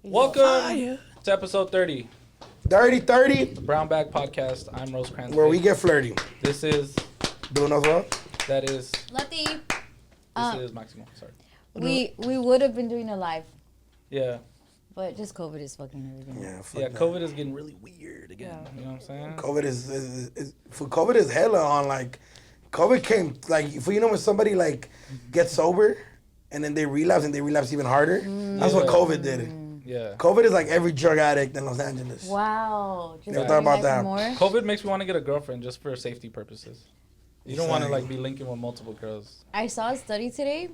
Welcome to episode 30. Dirty 30. The Brown Bag Podcast. I'm Rosecrans. Where we get flirty. This is... Doing us well? That is... Letty. This is Maximo. Sorry. We would have been doing a live, Yeah. but just COVID is fucking everything. Yeah, Yeah, COVID is getting really weird again. Yeah. You know what I'm saying? COVID is hella on, like, COVID came, like, when somebody, like, gets sober and then they relapse even harder. That's what COVID did. Yeah. COVID is like every drug addict in Los Angeles. Wow. Just Yeah, thought about that. More? COVID makes me want to get a girlfriend just for safety purposes. You don't want to, like, be linking with multiple girls. I saw a study today.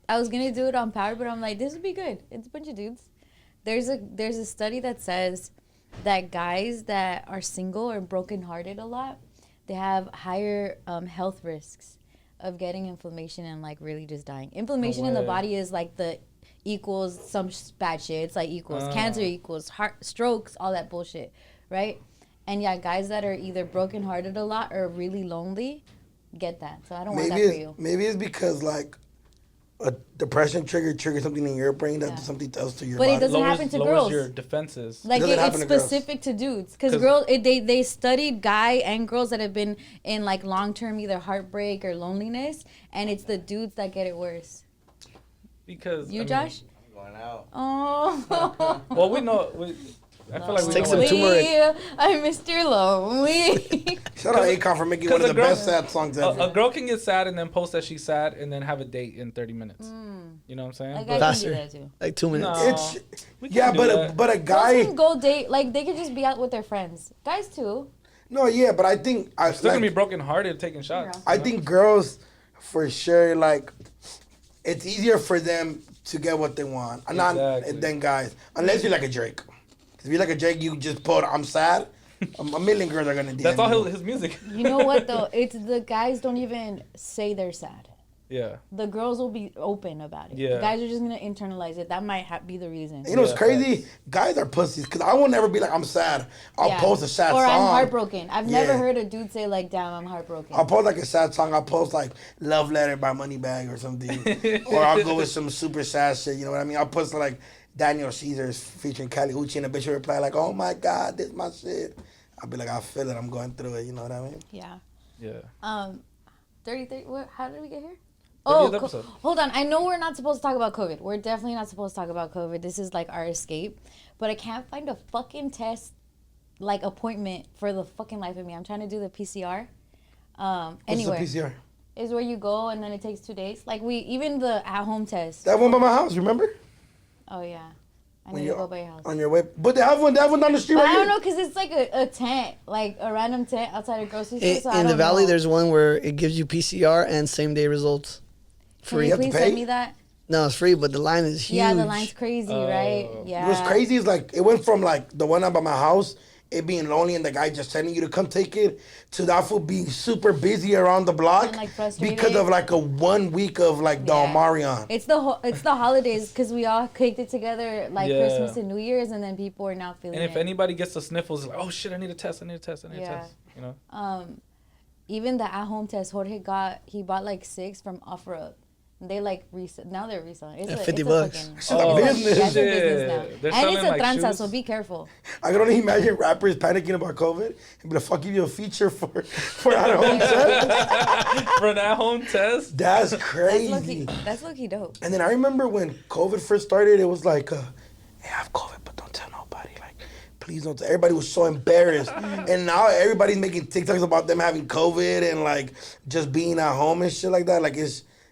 I was gonna do it on Power, but I'm like, this would be good. It's a bunch of dudes. There's a study that says that guys that are single or brokenhearted a lot, they have higher health risks of getting inflammation and like really just dying. Inflammation in the body is like the equals some bad shit. It's like equals cancer, equals heart strokes, all that bullshit, right? And yeah, guys that are either brokenhearted a lot or really lonely get that. So I don't want that for you. Maybe it's because like a depression triggers something in your brain that something tells to your body. But it doesn't happen to girls. Your defenses. Like it's specific to dudes, because girls they studied guy and girls that have been in like long term either heartbreak or loneliness, and it's the dudes that get it worse. Because Josh? I'm going out. Oh. Well, we know. I feel like we Take know some what- turmeric. I'm Mr. Lonely. Shout out Akon for making one of the best sad songs ever. A girl can get sad and then post that she's sad and then have a date in 30 minutes. You know what I'm saying? Like, But- I can do that too. Like 2 minutes. No. We Yeah, can't do that. but a Girls guy. can go date, like they could just be out with their friends. Guys too. No, yeah, but I think Still gonna be broken hearted taking shots. I think girls, for sure, like, it's easier for them to get what they want. Exactly. Not than guys. Unless you're like a Drake. If you're like a Drake, you just put, I'm sad. A million girls are going to DM That's all you. his music. You know what though? It's the guys don't even say they're sad. Yeah. The girls will be open about it. Yeah. The guys are just gonna internalize it. That might be the reason. You know what's Yeah, crazy? facts. Guys are pussies. Because I will never be like, I'm sad. I'll Yeah. post a sad or song. I'm heartbroken. I've never Yeah. heard a dude say like, "Damn, I'm heartbroken." I'll post like a sad song. I'll post like Love Letter by Moneybag or something. Or I'll go with some super sad shit. You know what I mean? I'll post like Daniel Caesar's featuring Cali Uchis and a bitch will reply like, oh my God, this my shit. I'll be like, I feel it. I'm going through it. You know what I mean? Yeah. Yeah. 30. What? How did we get here? 30th episode. Hold on. I know we're not supposed to talk about COVID. We're definitely not supposed to talk about COVID. This is like our escape. But I can't find a fucking test, like appointment for the fucking life of me. I'm trying to do the PCR. Anyway, What's the PCR? is where you go and then it takes 2 days. Like even the at-home test. That one by my house, remember? Oh yeah. I When need to you're go by your house. On your way. But they have one down the street But right I don't here. know, because it's like a tent, like a random tent outside a grocery store. So I In the don't valley, know. there's one where it gives you PCR and same day results. Can Free. you have to please pay? send me that? No, it's free, but the line is huge. Yeah, the line's crazy, right? Yeah. What's crazy is like, it went from like the one out by my house, it being lonely and the guy just telling you to come take it, to that fool being super busy around the block And, like, frustrated. because of like a 1 week of like the Yeah. Omarion. It's the holidays, because we all kicked it together like Yeah. Christmas and New Year's, and then people are now feeling And if it. anybody gets the sniffles, it's like, oh shit, I need a test. I need a test. Yeah. You know? Even the at-home test, Jorge bought like 6 from OfferUp. They like now they're reselling. It's Yeah, a, $50. it's a fucking, It's a business. That's a Shit. business now. They're And it's selling, a like, tranza, shoes. so be careful. I can only imagine rappers panicking about COVID and be like, fuck, give you a feature for at home test. For an at-home test? That's That's crazy. low-key dope. And then I remember when COVID first started, it was like, hey, I have COVID, but don't tell nobody. Like, please don't tell. Everybody was so embarrassed. And now everybody's making TikToks about them having COVID and like just being at home and shit like that. Like,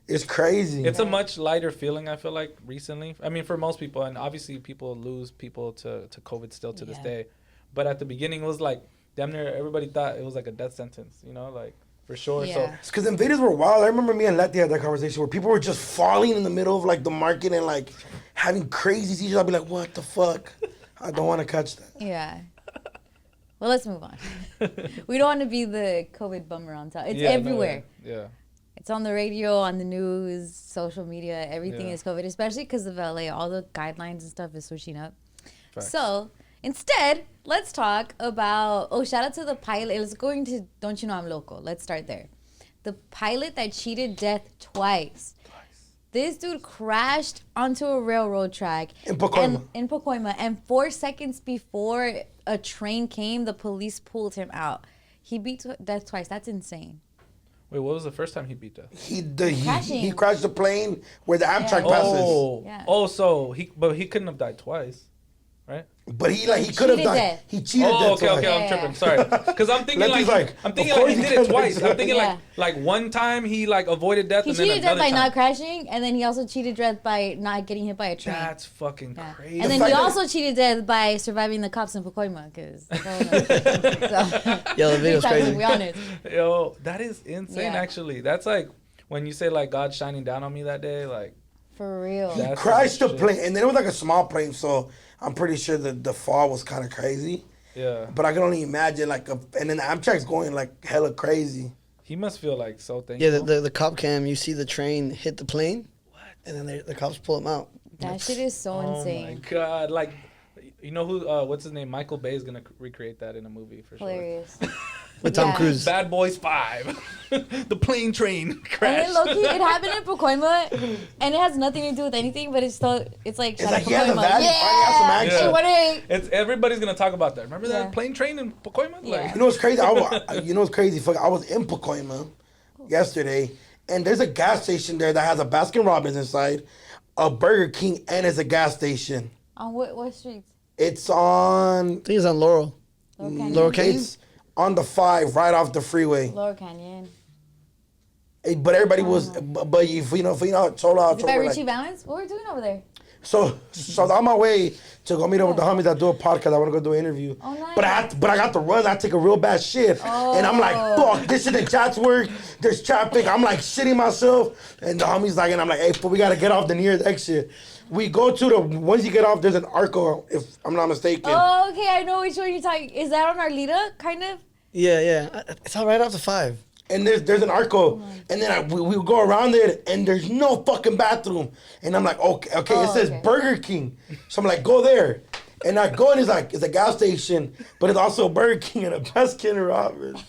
it's crazy. It's a much lighter feeling, I feel like, recently. I mean, for most people, and obviously people lose people to COVID still to this Yeah. day. But at the beginning, it was like, damn near everybody thought it was like a death sentence, you know, like, for sure. Yeah. So, It's because them videos were wild. I remember me and Letty had that conversation where people were just falling in the middle of like the market and like having crazy seizures. I'd be like, what the fuck? I don't want to catch that. Yeah. Well, let's move on. We don't want to be the COVID bummer on top. It's yeah, no, everywhere. Yeah. It's on the radio, on the news, social media. Everything Yeah. is COVID, especially because of LA. All the guidelines and stuff is switching up. Facts. So instead, let's talk about. Oh, shout out to the pilot. Let's go into Don't You Know I'm Local. Let's start there. The pilot that cheated death twice. This dude crashed onto a railroad track In Pacoima. in Pacoima, and 4 seconds before a train came, the police pulled him out. He beat to death twice. That's insane. Wait, what was the first time he beat that? He crashed the plane where the Amtrak passes. But he couldn't have died twice, right? But he could have died. death. He cheated death. Okay, I'm tripping. Sorry, because I'm thinking Letty's he did could've it twice. I'm thinking Yeah. like one time he like avoided death. He and then cheated death another by time. not crashing, and then he also cheated death by not getting hit by a train. That's fucking Yeah. crazy. And then The he fact also cheated death by surviving the cops in Pacoima, because Yo, the video's to crazy. be honest. Yo, that is insane. Yeah. Actually, that's like when you say like God shining down on me that day. Like For real. That's Crashed the shit. plane, and then it was like a small plane, so I'm pretty sure the fall was kind of crazy. yeah, But I can only imagine and then the Amtrak's going like hella crazy. he must feel like so thankful. Yeah, the cop cam, you see the train hit the plane. What? And then the cops pull him out. That shit is so Oh my insane. god! Like, you know who? What's his name? Michael Bay is gonna recreate that in a movie for Hilarious. With Tom Yeah. Cruise. sure. Bad Boys 5, the plane train And crash. then low-key, it happened in Pacoima, and it has nothing to do with anything, but it's still, it's like, It's shout like, out yeah, the Pacoima. valley finally has some action. And what a, It's everybody's gonna talk about that. Remember Yeah. that plane train in Pacoima? Yeah. Like, You know what's crazy? You know what's crazy? Fuck, I was in Pacoima yesterday, and there's a gas station there that has a Baskin Robbins inside, a Burger King, and it's a gas station. on what streets? It's on. I think it's on Laurel. Lower Canyon. Lower Canyon? It's on the 5 right off the freeway. Lower Canyon. But everybody was. But you know, Cholo. Is it by Richie Valens? What are we doing over there? So I'm on my way to go meet up with the homies that do a podcast. I want to go do an interview. Oh, nice. But I got to run. I take a real bad shit, and I'm like, fuck, this shit in Chatsworth. There's traffic. I'm like shitting myself, and the homies like, and I'm like, hey, we gotta get off the nearest exit. We go to once you get off, there's an Arco, if I'm not mistaken. Oh, okay, I know which one you're talking. Is that on Arlita, kind of? Yeah. It's all right off the 5. And there's an Arco, and then we go around it, and there's no fucking bathroom. And I'm like, okay, it says okay. Burger King. So I'm like, go there. And I go, and it's a gas station, but it's also a Burger King and a Baskin Robbins.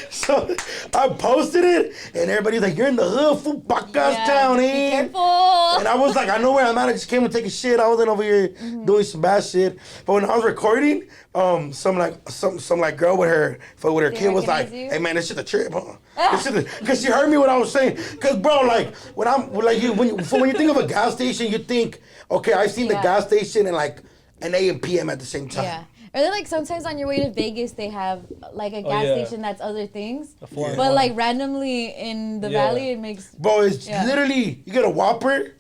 So I posted it, and everybody's like, you're in the hood, fool, Pacas town, Be eh? careful. And I was like, I know where I'm at. I just came to take a shit. I wasn't over here doing some bad shit. But when I was recording, some girl with her They kid was like, recognize you? "Hey man, this shit a trip, huh?" Because she heard me what I was saying. Because bro, like when you think of a gas station, you think, okay, I've seen the Yeah. gas station and like an AM PM at the same time. Yeah. Or then, like, sometimes on your way to Vegas, they have, like, a gas yeah. station that's other things. four-in-one. But, like, randomly in the Yeah. valley, it makes... Bro, it's Yeah. literally you get a Whopper,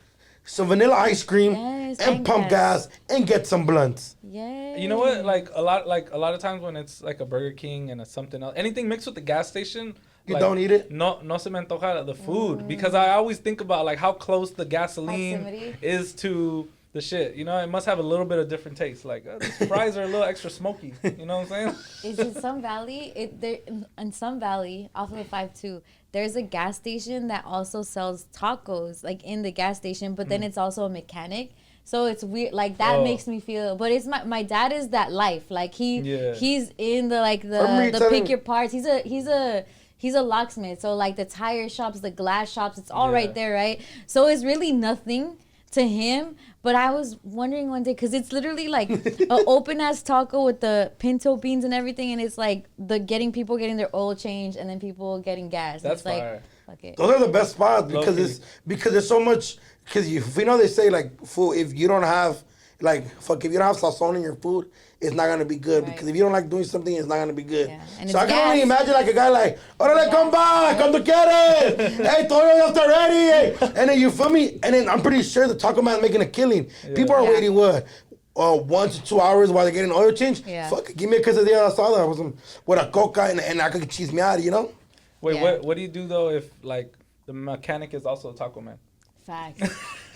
some vanilla ice cream, Yes, and and pump gas, and get some blunts. Yeah. you know what? Like a lot of times when it's like a Burger King and a something else, anything mixed with the gas station. You like, don't eat it? No se me antoja the food because I always think about like how close the gasoline Proximity. is to the shit. You know, it must have a little bit of different taste. Like these fries are a little extra smoky. You know what I'm saying? Is in some valley, in some valley, off of the 5-2, there's a gas station that also sells tacos, like, in the gas station, but then it's also a mechanic. So it's weird, like that Oh. makes me feel. But it's my dad is that life, like Yeah. he's in the like Remember you the telling pick me- your parts. He's a locksmith, so like the tire shops, the glass shops, it's all Yeah. right there, right? So it's really nothing to him. But I was wondering one day, because it's literally like an open ass taco with the pinto beans and everything, and it's like people getting their oil changed and then people getting gas. That's it's like, fire. fuck it. Those are the best spots because Low-key. there's so much. Because you know they say like food, if you don't have if you don't have sazon in your food, it's not gonna be good. Right. Because if you don't like doing something, it's not gonna be good. Yeah. And So I it's can only gas. imagine like a guy like, "Órale, Gas. compa, cuando quieres, hey, todo ya está ready," hey. And then you feel me, and then I'm pretty sure the taco man's making a killing. People are Yeah. waiting 1 to 2 hours while they're getting oil change. Yeah. Fuck it, give me a quesadilla asada with a coca and I could cheese me out, you know. Wait, Yeah. what do you do though if like the mechanic is also a taco man? Facts.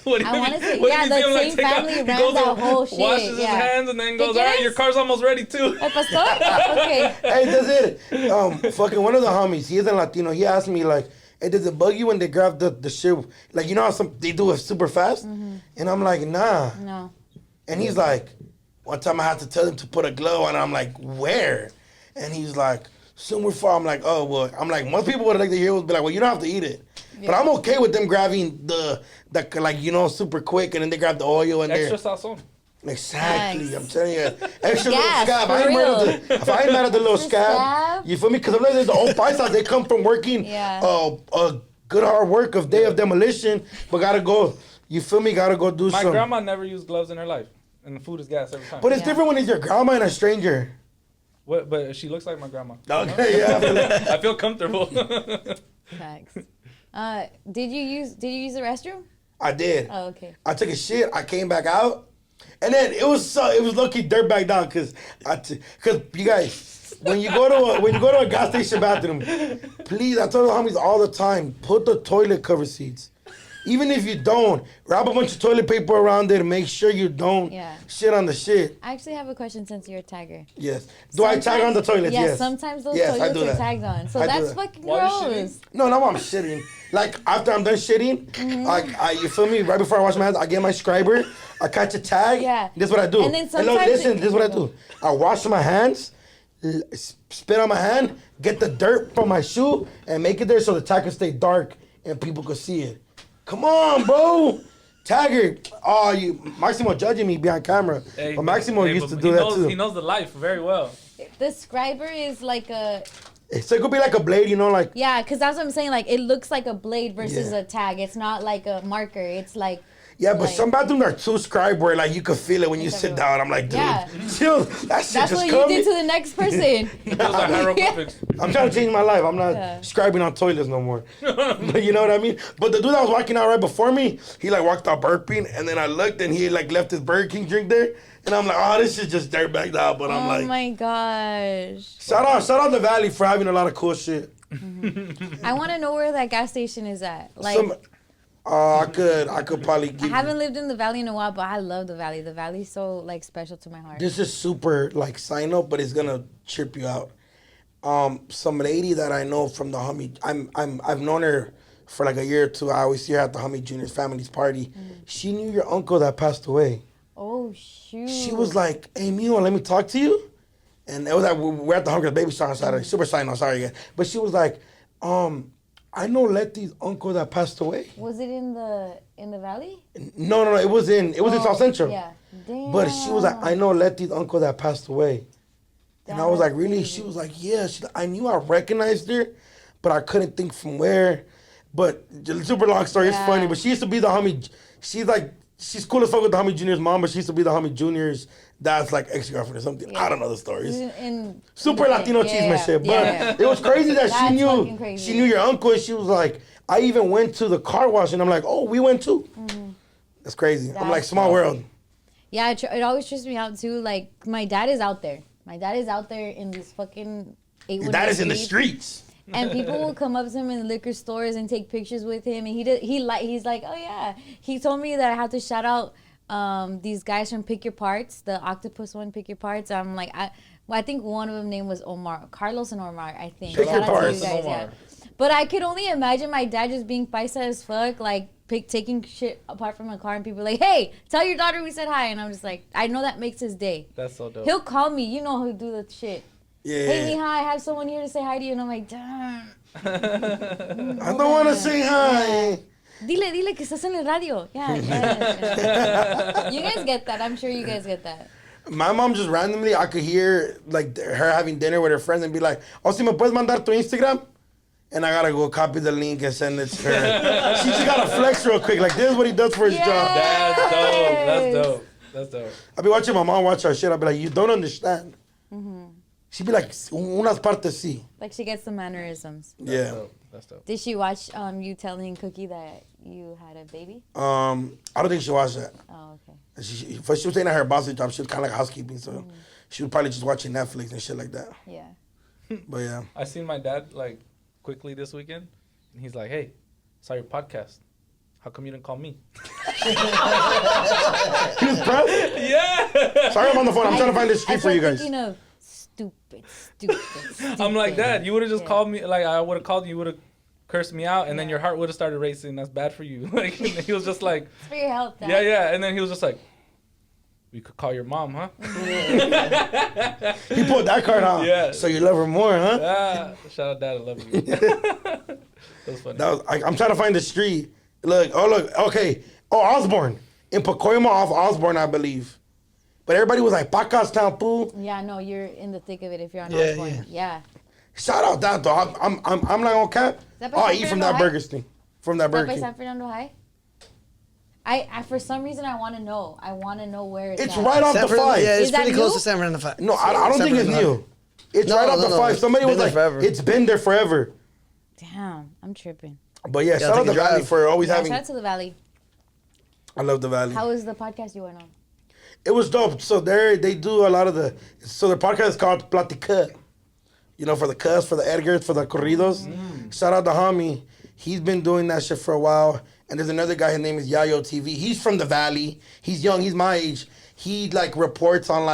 What do I you wanna mean? say, What do yeah, you the see him, same take out- family he ran goes that and whole shit, washes his yeah. hands and then ¿Qué goes, all right, quieres? your car's almost ready too. ¿El pastor? Okay. Hey, that's it. Fucking one of the homies, he isn't Latino. He asked me like, "Hey, does it bug you when they grab the shit? Like, you know how they do it super fast?" And I'm like, "Nah." No. And he's like, one time I had to tell him to put a glove on. I'm like, "Where?" And he's like, soon we're far. I'm like, oh, well. I'm like, most people would like to hear would be like, well, you don't have to eat it. But I'm okay with them grabbing the like, you know, super quick, and then they grab the oil and Extra sazon. Exactly. Nice. I'm telling you. Extra little Gas, scab. for I ain't mad real. at if I ain't mad at the little scab. You feel me? Because sometimes the old paisas, they come from working a good hard work of day of demolition, but gotta go. You feel me? Gotta go do My some. grandma never used gloves in her life, and the food is gas every time. But it's different when it's your grandma and a stranger. What? But she looks like my grandma. Okay, yeah. I feel comfortable. Facts. Did you use the restroom? I did. Oh, okay. I took a shit. I came back out, and then it was lucky dirt back down because you guys, when you go to a gas station bathroom, please, I tell the homies all the time, put the toilet cover seats. Even if you don't, wrap a bunch of toilet paper around it and make sure you don't shit on the shit. I actually have a question since you're a tagger. Yes. Do I tag on the toilets? Yes. Sometimes those toilets are tagged on. So that's fucking gross. No, I'm shitting. Like, after I'm done shitting, you feel me? Right before I wash my hands, I get my scriber, I catch a tag. Yeah. This is what I do. And then sometimes this is what I do. I wash my hands, spit on my hand, get the dirt from my shoe, and make it there so the tag can stay dark and people can see it. Come on, bro. Tagger. Oh, Maximo judging me behind camera. Hey, but Maximo used to do that too. He knows the life very well. The scriber is like a... So it could be like a blade, you know, like... Yeah, because that's what I'm saying. Like, it looks like a blade versus a tag. It's not like a marker. It's like... Yeah, but some bathrooms are too scribe where like you can feel it when you sit down. I'm like, dude, chill. That shit that's just what come. you did to the next person. I'm trying to change my life. I'm not scribing on toilets no more. But you know what I mean? But the dude that was walking out right before me, he like walked out burping, and then I looked and he like left his Burger King drink there. And I'm like, oh, this is just dirt back down. But I'm like, oh my gosh. Shout out the Valley for having a lot of cool shit. I want to know where that gas station is at. Like, I could probably give I haven't lived in the Valley in a while, but I love the Valley. The Valley's so like special to my heart. This is super like sign up, but it's gonna trip you out. Some lady that I know from the homie, I've known her for like a year or two. I always see her at the homie Junior's family's party. She knew your uncle that passed away. Oh shoot! She was like, "Hey, Mio, let me talk to you." And it was like we're at the Hunker's baby shower on Saturday. Super sign off, sorry again. But she was like, I know Letty's uncle that passed away. Was it in the Valley? No. It was in South Central. Yeah. Damn. But she was like, I know Letty's uncle that passed away. And I was like, really? She was like, yeah. I knew I recognized her, but I couldn't think from where. But super long story. It's funny. But she used to be the homie. She's cool as fuck with the homie Junior's mom, but she used to be the homie Junior's dad's like ex-girlfriend or something. Yeah. I don't know the stories. Super Latino cheeseman shit. But it was crazy that she knew your uncle, and she was like, I even went to the car wash, and I'm like, oh, we went too. Mm-hmm. That's crazy. I'm like, small world. Yeah, it always trips me out too. Like, my dad is out there. My dad is out there in these fucking 818. That is in the streets. And people will come up to him in liquor stores and take pictures with him. And he's like, oh yeah. He told me that I have to shout out these guys from Pick Your Parts, the octopus one, Pick Your Parts. I'm like, I think one of them name was Omar, Carlos and Omar, I think. Pick Your Parts. Yeah. But I could only imagine my dad just being paisa as fuck, like taking shit apart from a car, and people like, hey, tell your daughter we said hi. And I'm just like, I know that makes his day. That's so dope. He'll call me, you know, he'll do the shit. Yeah. Hey, mija, I have someone here to say hi to you. And I'm like, damn. I don't want to say hi. Dile que estás en el radio. Yeah. You guys get that. I'm sure you guys get that. My mom just randomly, I could hear like her having dinner with her friends and be like, oh, si me puedes mandar tu Instagram? And I gotta go copy the link and send it to her. She just gotta flex real quick. Like, this is what he does for his job. That's dope. I be watching my mom watch our shit. I be like, you don't understand. Mm-hmm. She'd be like, unas partes sí. Like, she gets the mannerisms. That's dope. Did she watch you telling Cookie that you had a baby? I don't think she watched that. Oh, okay. She was staying at her boss's job. She was kind of like housekeeping, so she was probably just watching Netflix and shit like that. Yeah. But yeah. I seen my dad like quickly this weekend, and he's like, hey, saw your podcast. How come you didn't call me? He was proud? Yeah. Sorry, I'm on the phone. I'm trying to find this script for you guys. Thinking of stupid. I'm like, Dad, you would have just called me. Like, I would have called you. You would have cursed me out, and then your heart would have started racing. That's bad for you. Like, and he was just like, it's for your health, Dad. Yeah. And then he was just like, We could call your mom, huh? He pulled that card out. Yeah. So you love her more, huh? Ah, shout out, Dad. I love you. That was funny. I'm trying to find the street. Look. Okay. Oh, Osborne. In Pacoima off Osborne, I believe. But everybody was like, Pacas Town, fool. Yeah, no, you're in the thick of it if you're on Yeah, Osborne. Yeah. Shout out that, though. I'm like on cap. that by I'll San eat from Fernando that High? Burger King. From that Is that Burger by King. San Fernando High? I for some reason I want to know. I want to know where it's It's at. right off San the Fernando, 5. yeah, it's Is that pretty close new? to San Fernando 5. No, I don't San think it's Fernando new. It's No, right off the no, 5. Somebody it's was been like, there forever. it's been there forever. Damn, I'm tripping. But yeah, shout out take the a drive. Valley for always Yeah, having. shout out to the Valley. I love the Valley. How was the podcast you went on? It was dope. So they do a lot of the. So their podcast is called Platica. You know, for the cuss, for the Edgars, for the corridos. Shout out to homie. He's been doing that shit for a while. And there's another guy, his name is Yayo TV. He's from the Valley. He's young. He's my age. He like reports on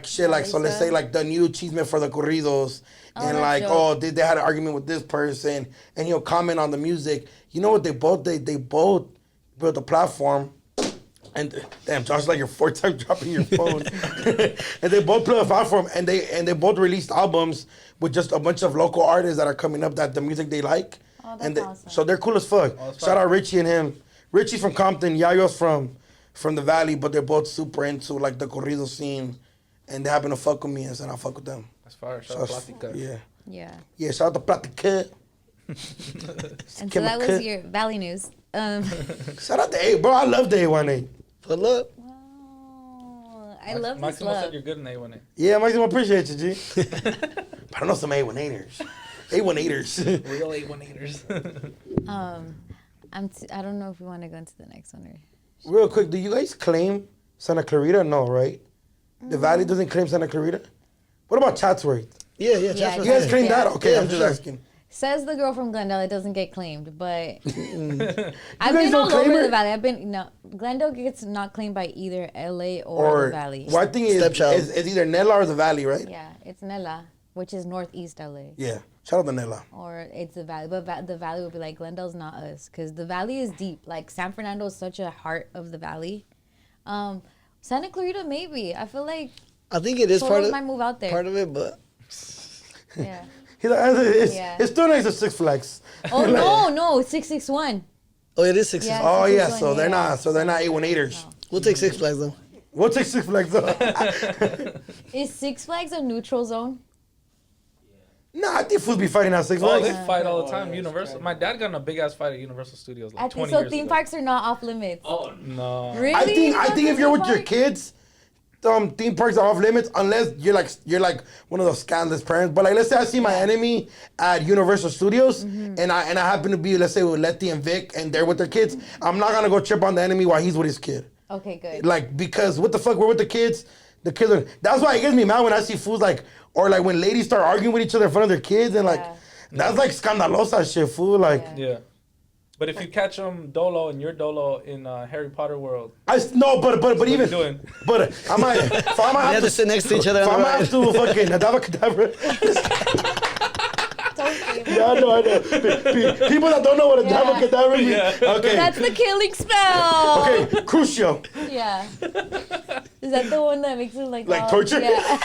shit like, so let's say like the new achievement for the corridos. And that's like, dope. oh, they had an argument with this person. And he'll comment on the music. You know what they both built a platform. And damn, Josh, like your fourth time dropping your phone. And they both play a platform, and they both released albums with just a bunch of local artists that are coming up that the music they like. Oh, that's And awesome. so they're cool as fuck. Shout out Richie and him. Richie's from Compton, Yayo's from the Valley, but they're both super into like the corrido scene, and they happen to fuck with me, and so I fuck with them. That's fire. Shout out Platica. Yeah, Yeah. shout out to Platica. And so that was your Valley news. Shout out to A, bro. I love the A1A. Pull up. Wow. I love this Maximo love. said you're good in A1A. Yeah, Maximo, appreciate you, G. But I know some A1-aters. A1-aters. Real A1-aters. I don't know if we want to go into the next one or. Real quick, do you guys claim Santa Clarita? No, right? The Valley doesn't claim Santa Clarita? What about Chatsworth? Yeah, Yeah, Chatsworth. You guys Yeah. claim that? Yeah. Okay, Yeah, I'm for just sure. asking. Says the girl from Glendale, it doesn't get claimed, but I've guys been don't all claim over her? the Valley. Glendale gets not claimed by either LA or the Valley. Well, I think it's Stepchild. either Nella or the Valley, right? Yeah, it's Nella, which is northeast LA. Yeah. Shout out to Nella. Or it's the Valley, but the Valley would be like, Glendale's not us, because the Valley is deep. Like, San Fernando is such a heart of the Valley. Santa Clarita, maybe. I feel like I think it is Cholos part of might move out there. part of it, but Yeah. He's like, Yeah. it's still nice to Six Flags. Oh, no, 661. oh, it is 6. Yeah. Oh yeah, 661, so they're yeah. not A1-aters. We'll take 6 Flags though. We'll take Six Flags though. Is Six Flags a neutral zone? Nah, I think fools be fighting at Six Oh, Flags. they fight all the time. Universal. My dad got in a big ass fight at Universal Studios like 20 So years theme ago. parks are not off limits. Oh, No. Really? I think You if go you're to with your theme park? kids, theme parks are off limits unless you're like one of those scandalous parents. But like, let's say I see my enemy at Universal Studios, Mm-hmm. and I happen to be, let's say, with Letty and Vic, and they're with their kids. I'm not gonna go trip on the enemy while he's with his kid. Okay, good. Like, because what the fuck, we're with the kids. The kids are. That's why it gets me mad when I see fools like, or like when ladies start arguing with each other in front of their kids, and like, Yeah. that's like scandalosa shit, fool. Like, Yeah. Yeah. But if you catch them Dolo and you're Dolo in Harry Potter world, no, but what even, you doing? but I might, if I might They have have to to sit next to each other If on I'm the gonna have ride. to fucking Hadava Kedavra. Don't say Yeah, I know. People that don't know what a Yeah. Hadava Kedavra means. Yeah. Okay. That's the killing spell. Okay, Crucio. Yeah. Is that the one that makes it like Like all- torture? Yeah.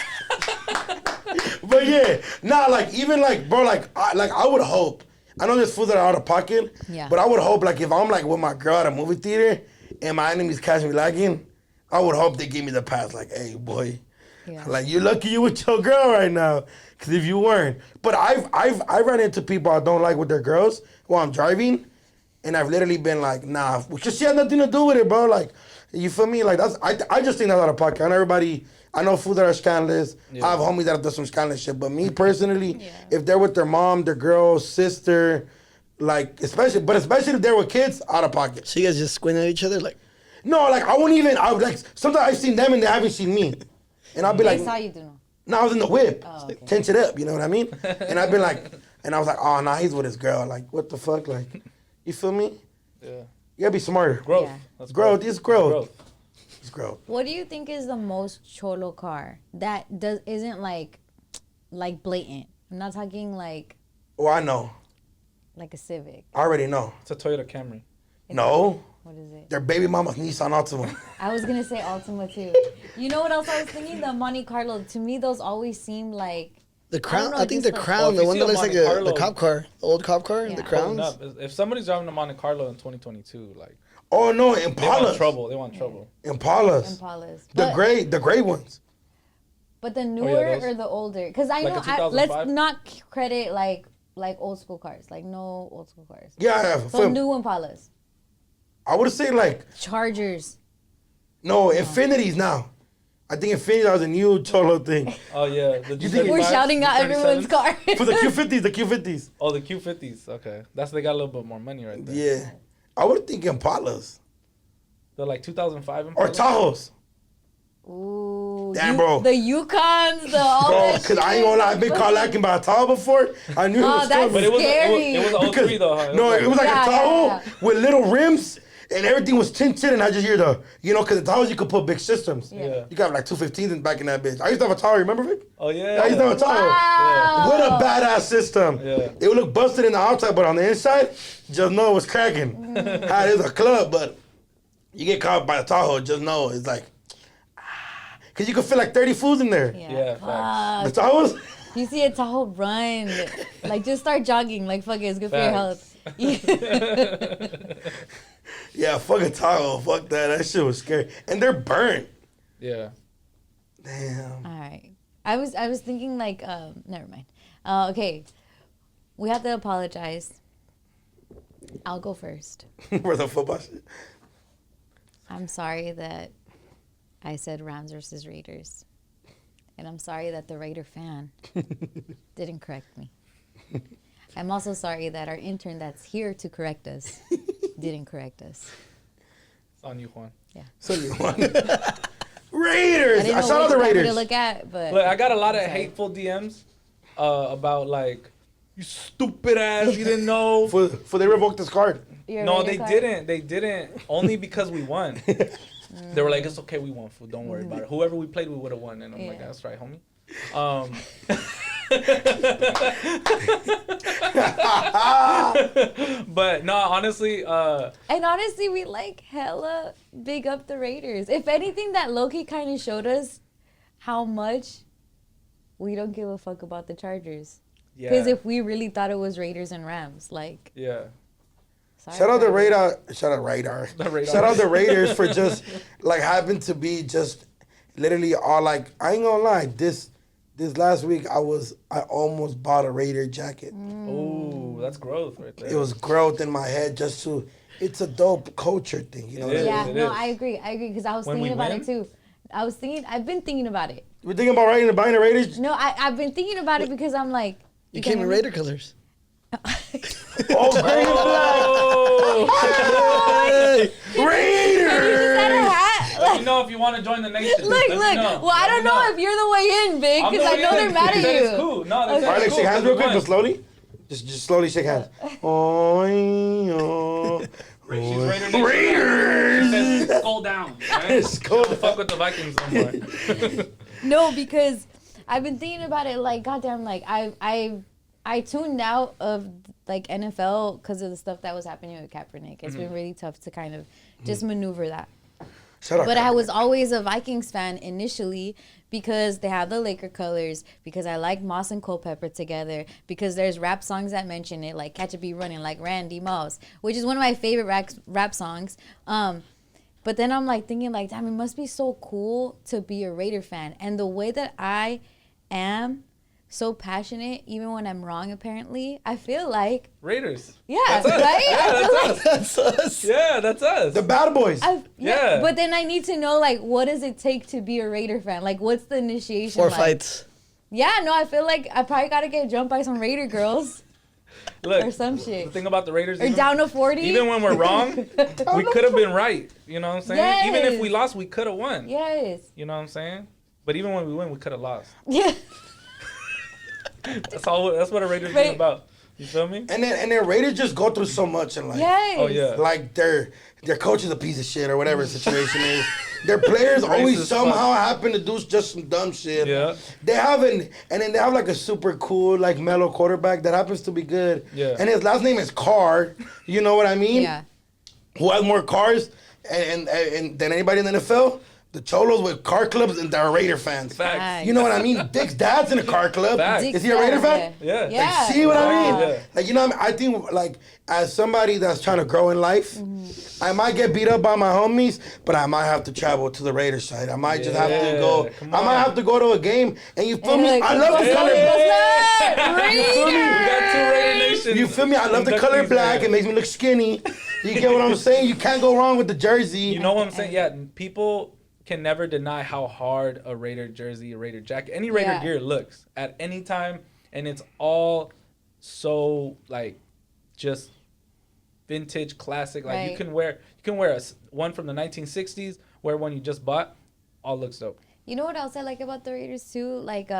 But yeah, nah, like even like bro, I would hope. I know there's fools that are out of pocket. Yeah. But I would hope like if I'm like with my girl at a movie theater and my enemies catch me lagging, I would hope they give me the pass. Like, hey boy, Yeah. like you're lucky you with your girl right now. Cause if you weren't, but I've run into people I don't like with their girls while I'm driving, and I've literally been like, nah, because she had nothing to do with it, bro. Like, you feel me? Like I just think that's out of pocket. I know everybody. I know fools that are scandalous. I have homies that have done some scandalous shit. But me personally, if they're with their mom, their girl, sister, like especially if they're with kids, out of pocket. So you guys just squint at each other like, No, like I won't even. I would like sometimes I've seen them and they haven't seen me, and I'll be They like, saw you do no. no, I was in the whip, okay. tense it up. You know what I mean? And I've been like, and I was like, oh, nah, he's with his girl. Like, what the fuck? Like, you feel me? Yeah. You gotta be smarter. Growth. Yeah. That's Growth. It's growth. It's growth. What do you think is the most cholo car that isn't like blatant? I'm not talking like Oh, I know. a Civic. I already know. It's a Toyota Camry. No. What is it? Their baby mama's Nissan Altima. I was gonna say Altima too. You know what else I was thinking? The Monte Carlo. To me, those always seem like The Crown. know, I think just the the- Crown, Well, if the you one see that a looks like Monte Carlo- the cop car, the old cop car, Yeah. the Pulling Crowns. up. If somebody's driving a Monte Carlo in 2022, like Oh no, they want Impalas. trouble. They want trouble. Impalas. Impalas. The gray ones. But the newer those. or the older? Because I Like know a 2005? let's not credit like old school cars. Like no old school cars. Yeah, So new Impalas, I would say like Chargers. no Infinities now. I think Infinities are the new Cholo thing. Oh yeah, the You think- We're 35s, shouting out the everyone's 37s. car. For the Q50s, the Q50s. Oh, the Q50s. Okay, they got a little bit more money right there. Yeah, I would think Impalas They're like 2005 or Impalas. Tahoes. Ooh, Damn, bro. The Yukons, the all Bro, that cause I ain't gonna lie, I've been caught lacking by a Tahoe before. I knew it Oh, was that's coming. But it was Scary. it was an 03 though. Huh? No, it was like Yeah, a Tahoe yeah. with little rims and everything was tinted, and I just hear the, cause the Tahoes you could put big systems. Yeah. You got like 215s in back in that bitch. I used to have a Tahoe, remember Vic? Oh yeah. I used to have a Tahoe. Wow. What a badass system. Yeah. It would look busted in the outside, but on the inside, just know it was cracking. It is a club, but you get caught by a Tahoe, just know it's like, cause you could fit like 30 foods in there. Yeah, facts. The Tahoes? You see a Tahoe run, like just start jogging. Like fuck it, it's good for your health. Yeah, fuck a Tahoe. Fuck that. That shit was scary. And they're burnt. Yeah. Damn. All right. I was thinking like never mind. Okay. We have to apologize. I'll go first. For the football shit. I'm sorry that I said Rams versus Raiders. And I'm sorry that the Raider fan didn't correct me. I'm also sorry that our intern that's here to correct us didn't correct us. It's on you, Juan. So you won. Raiders. I didn't I know shout out which the camera to Raiders. look at, but Look, I got a lot of I'm sorry. hateful DMs about like, you stupid ass, you didn't know. For they revoked this card. Your No, Raider they card? didn't. They didn't. Only because we won. They were like, it's okay, we won, fool. Don't worry about it. Whoever we played, we would have won. And I'm like, Yeah. that's right, homie. But no, honestly, And honestly, we like hella big up the Raiders. If anything, that Loki kind of showed us how much we don't give a fuck about the Chargers. yeah. Because if we really thought it was Raiders and Rams, like, Yeah. sorry, Shout out the Chargers. Radar. Shout out Radar. The Radar. Shout out the Raiders for just like happened to be just literally all like I ain't gonna lie. This last week I almost bought a Raider jacket. Oh, that's growth right there. It was growth in my head just to. It's a dope culture thing, you know. It is. Yeah, It no, is. I agree. Because I was When thinking we about win? it too. I've been thinking about it. We're thinking about buying the Raiders. No, I've been thinking about it because I'm like, You can came in hear me? Raider colors. Oh, green and Oh! black. Raiders. Is that a hat? Let me know if you want to join the nation. Look, Let me look. know. Well, I Let don't me know if you're the way in, Big, I'm because I the know way they're in. mad They at said you. It's cool. No, they Okay. said All right, it's let's cool shake hands real quick, because but slowly. Just slowly shake hands. Oh, She's Raider Nation. Raiders. She said, skull down. Right? Skull Don't fuck with the Vikings no more. No, because I've been thinking about it. Like, goddamn, like I tuned out of like NFL because of the stuff that was happening with Kaepernick. It's been really tough to kind of just maneuver that. Shut up. But I was always a Vikings fan initially because they have the Laker colors, because I like Moss and Culpepper together, because there's rap songs that mention it, like Catch a Bee Running, like Randy Moss, which is one of my favorite rap songs. But then I'm like thinking like, damn, it must be so cool to be a Raider fan. And the way that I am so passionate, even when I'm wrong, apparently, I feel like, Raiders. yeah, That's us. right? Yeah, I feel that's like, us. That's us. Yeah, that's us. The bad boys. Yeah. But then I need to know, like, what does it take to be a Raider fan? Like, what's the initiation 4 like? fights. Yeah, no, I feel like I probably got to get jumped by some Raider girls Look, or some the shit. thing about the Raiders, Or down to 40. even when we're wrong, we could have been right. You know what I'm saying? Yes. Even if we lost, we could have won. Yes. You know what I'm saying? But even when we win, we could have lost. Yeah. That's all. That's what a Raiders Right. is about. You feel me? And then Raiders just go through so much and like Yes. Oh yeah. like their coach is a piece of shit or whatever the situation is. Their players always Racist somehow fuck. happen to do just some dumb shit. Yeah. They haven't, and then they have like a super cool, like mellow quarterback that happens to be good. Yeah. And his last name is Carr. You know what I mean? Yeah. who has more cars and than anybody in the NFL? The Cholos with car clubs and they're Raider fans. Facts. You know what I mean? Dick's dad's in a car club. Facts. Is he a Raider fan? Yeah. Like, see what I mean? Yeah. Like, you know what I mean? I think, like, as somebody that's trying to grow in life, I might get beat up by my homies, but I might have to travel to the Raider side. I might just have to go. I might have to go to a game, and you feel me? I love the color. We got two Raider Nations. You feel me? I love the color black. It makes me look skinny. You get what I'm saying? You can't go wrong with the jersey. You know what I'm saying? Yeah, people can never deny how hard a Raider jersey, a Raider jacket, any Raider gear looks at any time, and it's all so like just vintage, classic. Like you can wear one from the 1960s, wear one you just bought, all looks dope. You know what else I like about the Raiders too? Like,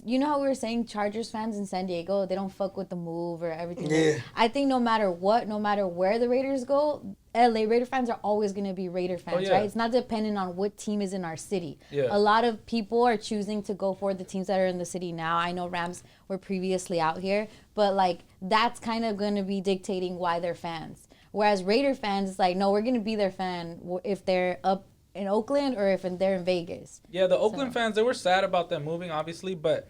you know how we were saying Chargers fans in San Diego, they don't fuck with the move or everything. Yeah. I think no matter what, no matter where the Raiders go, LA Raider fans are always going to be Raider fans, right? It's not dependent on what team is in our city. Yeah. A lot of people are choosing to go for the teams that are in the city now. I know Rams were previously out here, but like that's kind of going to be dictating why they're fans. Whereas Raider fans, it's like, no, we're going to be their fan if they're up in Oakland or if they're in Vegas. Yeah, the Oakland fans, they were sad about them moving, obviously, but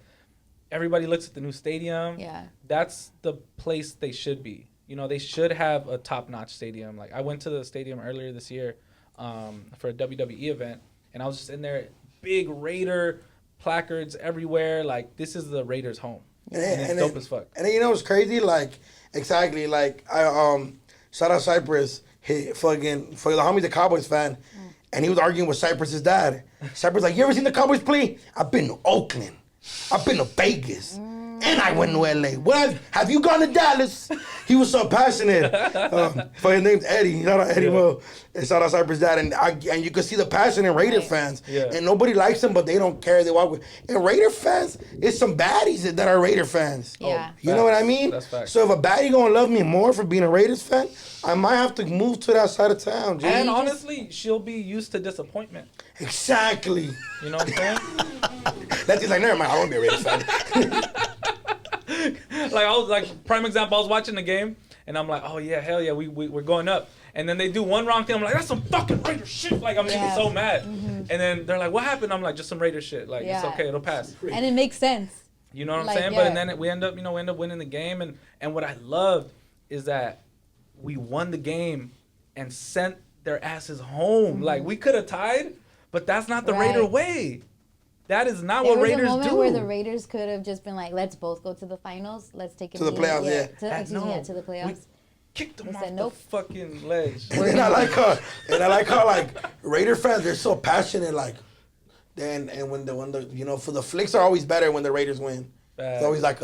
everybody looks at the new stadium. Yeah. That's the place they should be. You know, they should have a top-notch stadium. Like, I went to the stadium earlier this year for a WWE event, and I was just in there, big Raider placards everywhere. Like, this is the Raiders' home. And it's dope as fuck. And then, you know what's crazy? Like, exactly, like, shout out Cypress, for the homie's a Cowboys fan, and he was arguing with Cypress's dad. Cypress like, you ever seen the Cowboys play? I've been to Oakland. I've been to Vegas. And I went to LA. Well, have you gone to Dallas? He was so passionate. His name's Eddie. Shout out Eddie Mo. And shout out Cypress dad. And you can see the passion in Raider fans. Yeah. And nobody likes them, but they don't care. They walk with. And Raider fans, it's some baddies that are Raider fans. Yeah. You know what I mean? That's facts. So if a baddie gonna love me more for being a Raiders fan, I might have to move to that side of town, G. And honestly, she'll be used to disappointment. Exactly. You know what I'm saying? That's just like, never mind, I won't be a Raiders fan. Like, I was like, prime example, I was watching the game, and I'm like, oh yeah, hell yeah, we're going up. And then they do one wrong thing, I'm like, that's some fucking Raider shit. Like, I'm getting so mad. And then they're like, what happened? I'm like, just some Raider shit. Like, it's okay, it'll pass. And it makes sense. You know what I'm Like, saying? yeah. But and then we end up winning the game. And what I loved is that we won the game and sent their asses home. Like, we could have tied, but that's not the Raider way. That is not what Raiders do. There was a moment where the Raiders could have just been like, let's both go to the finals. Let's take it to the playoffs, to the playoffs. We kicked them They off said, the nope. fucking ledge. And I like how like Raider fans, they're so passionate. Like, and when the you know, for the flicks are always better when the Raiders win. It's always like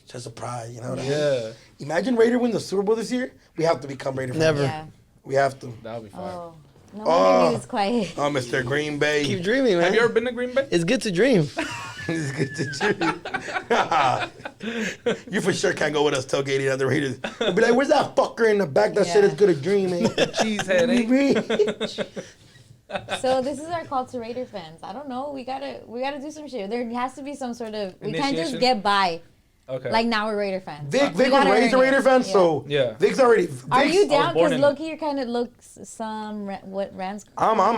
just a pride. You know what I mean? Yeah. Imagine Raider win the Super Bowl this year. We have to become Raider fans. Never. Yeah. We have to. That would be fire. Oh. No wonder he was quiet. Oh, Mr. Green Bay. Keep dreaming, man. Have you ever been to Green Bay? It's good to dream. It's good to dream. You for sure can't go with us tailgating at the Raiders. We'll be like, where's that fucker in the back that said it's good at dreaming? Cheesehead, eh? So this is our call to Raider fans. I don't know. We gotta do some shit. There has to be some sort of. We can't just Initiation? get by. Okay. Like now we're Raider fans. Vic We was gotta raised a earn it. Raider fan, Yeah. so Yeah. Vic's already. Are you I was down? born Because in low-key, you kind of looks some Rams. I'm a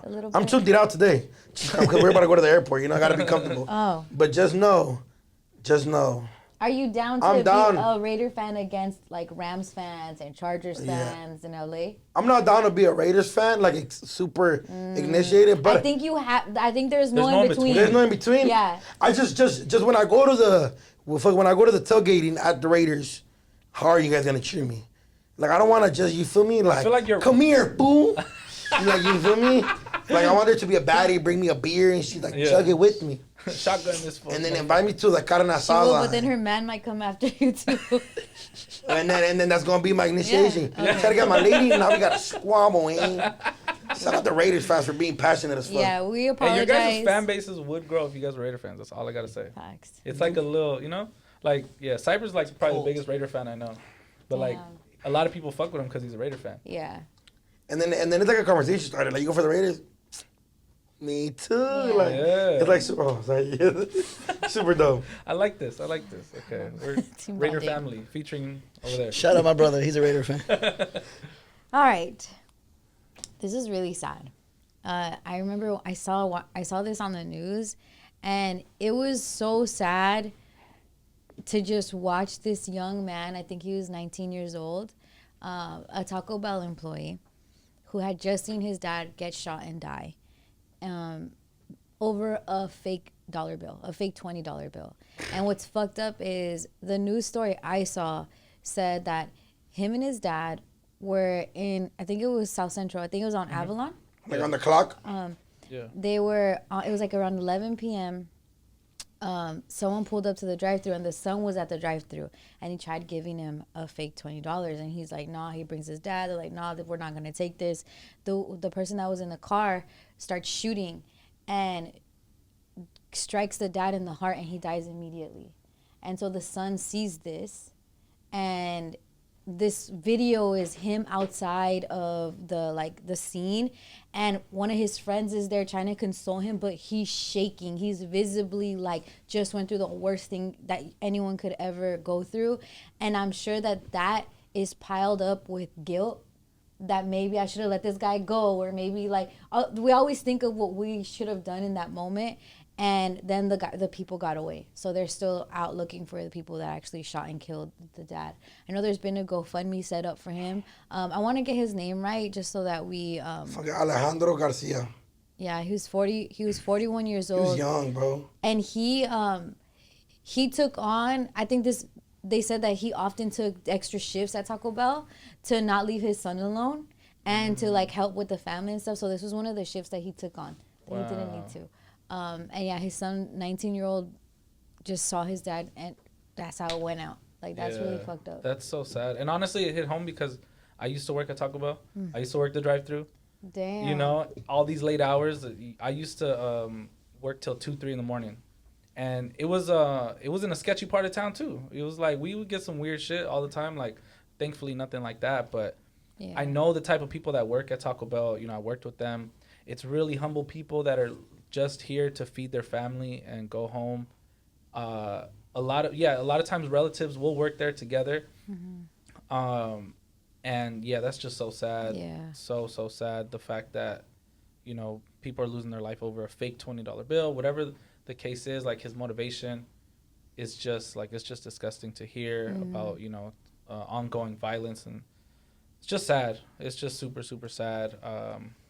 little I'm bit. tuned it out today because we're about to go to the airport. You know, I gotta be comfortable. Oh. But just know. Are you down I'm to down. be a Raider fan against like Rams fans and Chargers Yeah. fans in LA? I'm not down to be a Raiders fan, like super initiated. But I think you have. I think there's no in between. there's no in between. Yeah. I just when I go to the tailgating at the Raiders, how are you guys gonna cheer me? Like I don't want to just, you feel me? Like, feel like you're- come here, boo. Like, you feel me? Like I want there to be a baddie, bring me a beer, and she's like, chug it with me, Shotgun this fuck. and then invite me to the carne She will, asada. but then her man might come after you too. And then that's gonna be my initiation. Yeah. Try to get my lady, now we got a squabble, man. Shout out the Raiders fans for being passionate as fuck. Yeah, we Hey, apologize. your guys' fan bases would grow if you guys were Raider fans. That's all I gotta say. Facts. It's like a little, you know, like Cypress like probably the biggest Raider fan I know, but like a lot of people fuck with him because he's a Raider fan. Yeah. And then it's like a conversation started. Like, you go for the Raiders? Me too. Yeah. Like Yeah. it's like super dope. I like this. Okay, we're Team Raider bonding. family featuring over there. Shout out my brother. He's a Raider fan. All right. This is really sad. I remember I saw this on the news, and it was so sad to just watch this young man. I think he was 19 years old, a Taco Bell employee, who had just seen his dad get shot and die, over a fake dollar bill, a fake $20 bill. And what's fucked up is the news story I saw said that him and his dad were in, I think it was South Central. I think it was on Avalon. Like on the clock. Yeah. They were, it was like around 11 p.m. Someone pulled up to the drive-thru, and the son was at the drive-thru, and he tried giving him a fake $20, and he's like, nah. He brings his dad. They're like, nah, we're not gonna take this. The person that was in the car starts shooting, and strikes the dad in the heart, and he dies immediately. And so the son sees this, and this video is him outside of the scene, and one of his friends is there trying to console him, but he's shaking. He's visibly like just went through the worst thing that anyone could ever go through. And I'm sure that is piled up with guilt, that maybe I should have let this guy go, or maybe like we always think of what we should have done in that moment. And then the people got away. So they're still out looking for the people that actually shot and killed the dad. I know there's been a GoFundMe set up for him. I want to get his name right just so that we... Fucking Alejandro Garcia. Yeah, he was 41 years old. He was young, bro. And he took on, I think they said that he often took extra shifts at Taco Bell to not leave his son alone and to like help with the family and stuff. So this was one of the shifts that he took on that he didn't need to. And yeah, his son, 19-year-old, just saw his dad, and that's how it went out. Like, that's really fucked up. That's so sad. And honestly, it hit home because I used to work at Taco Bell. I used to work the drive-thru. Damn. You know, all these late hours. I used to work till 2, 3 in the morning. And it was in a sketchy part of town, too. It was like, we would get some weird shit all the time. Like, thankfully, nothing like that. But yeah. I know the type of people that work at Taco Bell. You know, I worked with them. It's really humble people that are just here to feed their family and go home. A lot of times relatives will work there together. And yeah, that's just so sad. Yeah. So sad. The fact that, you know, people are losing their life over a fake $20 bill, whatever the case is. Like, his motivation is just like, it's just disgusting to hear about, you know, ongoing violence, and it's just sad. It's just super, super sad.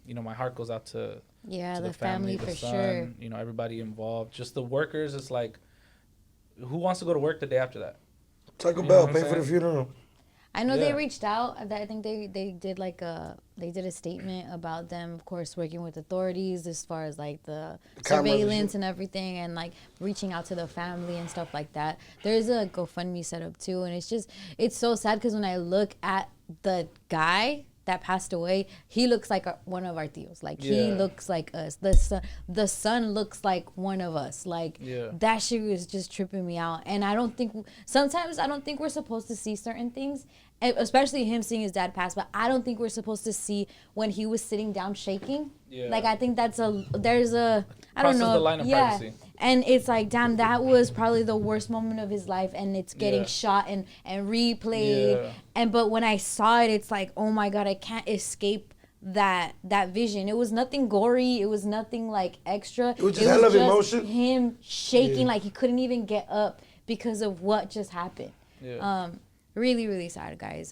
You know, my heart goes out to the family, the son, sure. You know, everybody involved. Just the workers. It's like, who wants to go to work the day after that? Taco Bell, pay for the funeral. I know they reached out. I think they did a statement about them, of course, working with authorities as far as like the surveillance and everything, and like reaching out to the family and stuff like that. There's a GoFundMe set up too, and it's so sad because when I look at the guy that passed away, he looks like one of our tios. Like, he looks like us. The son looks like one of us. Like, that shit was just tripping me out. And sometimes I don't think we're supposed to see certain things, especially him seeing his dad pass, but I don't think we're supposed to see when he was sitting down shaking. Yeah. Like, I think I don't know. Crosses the line of privacy. And it's like, damn, that was probably the worst moment of his life, and it's getting shot and replayed. Yeah. But when I saw it, it's like, oh my God, I can't escape that vision. It was nothing gory. It was nothing like extra. It was just hell of emotion. Him shaking like he couldn't even get up because of what just happened. Yeah. Really, really sad, guys.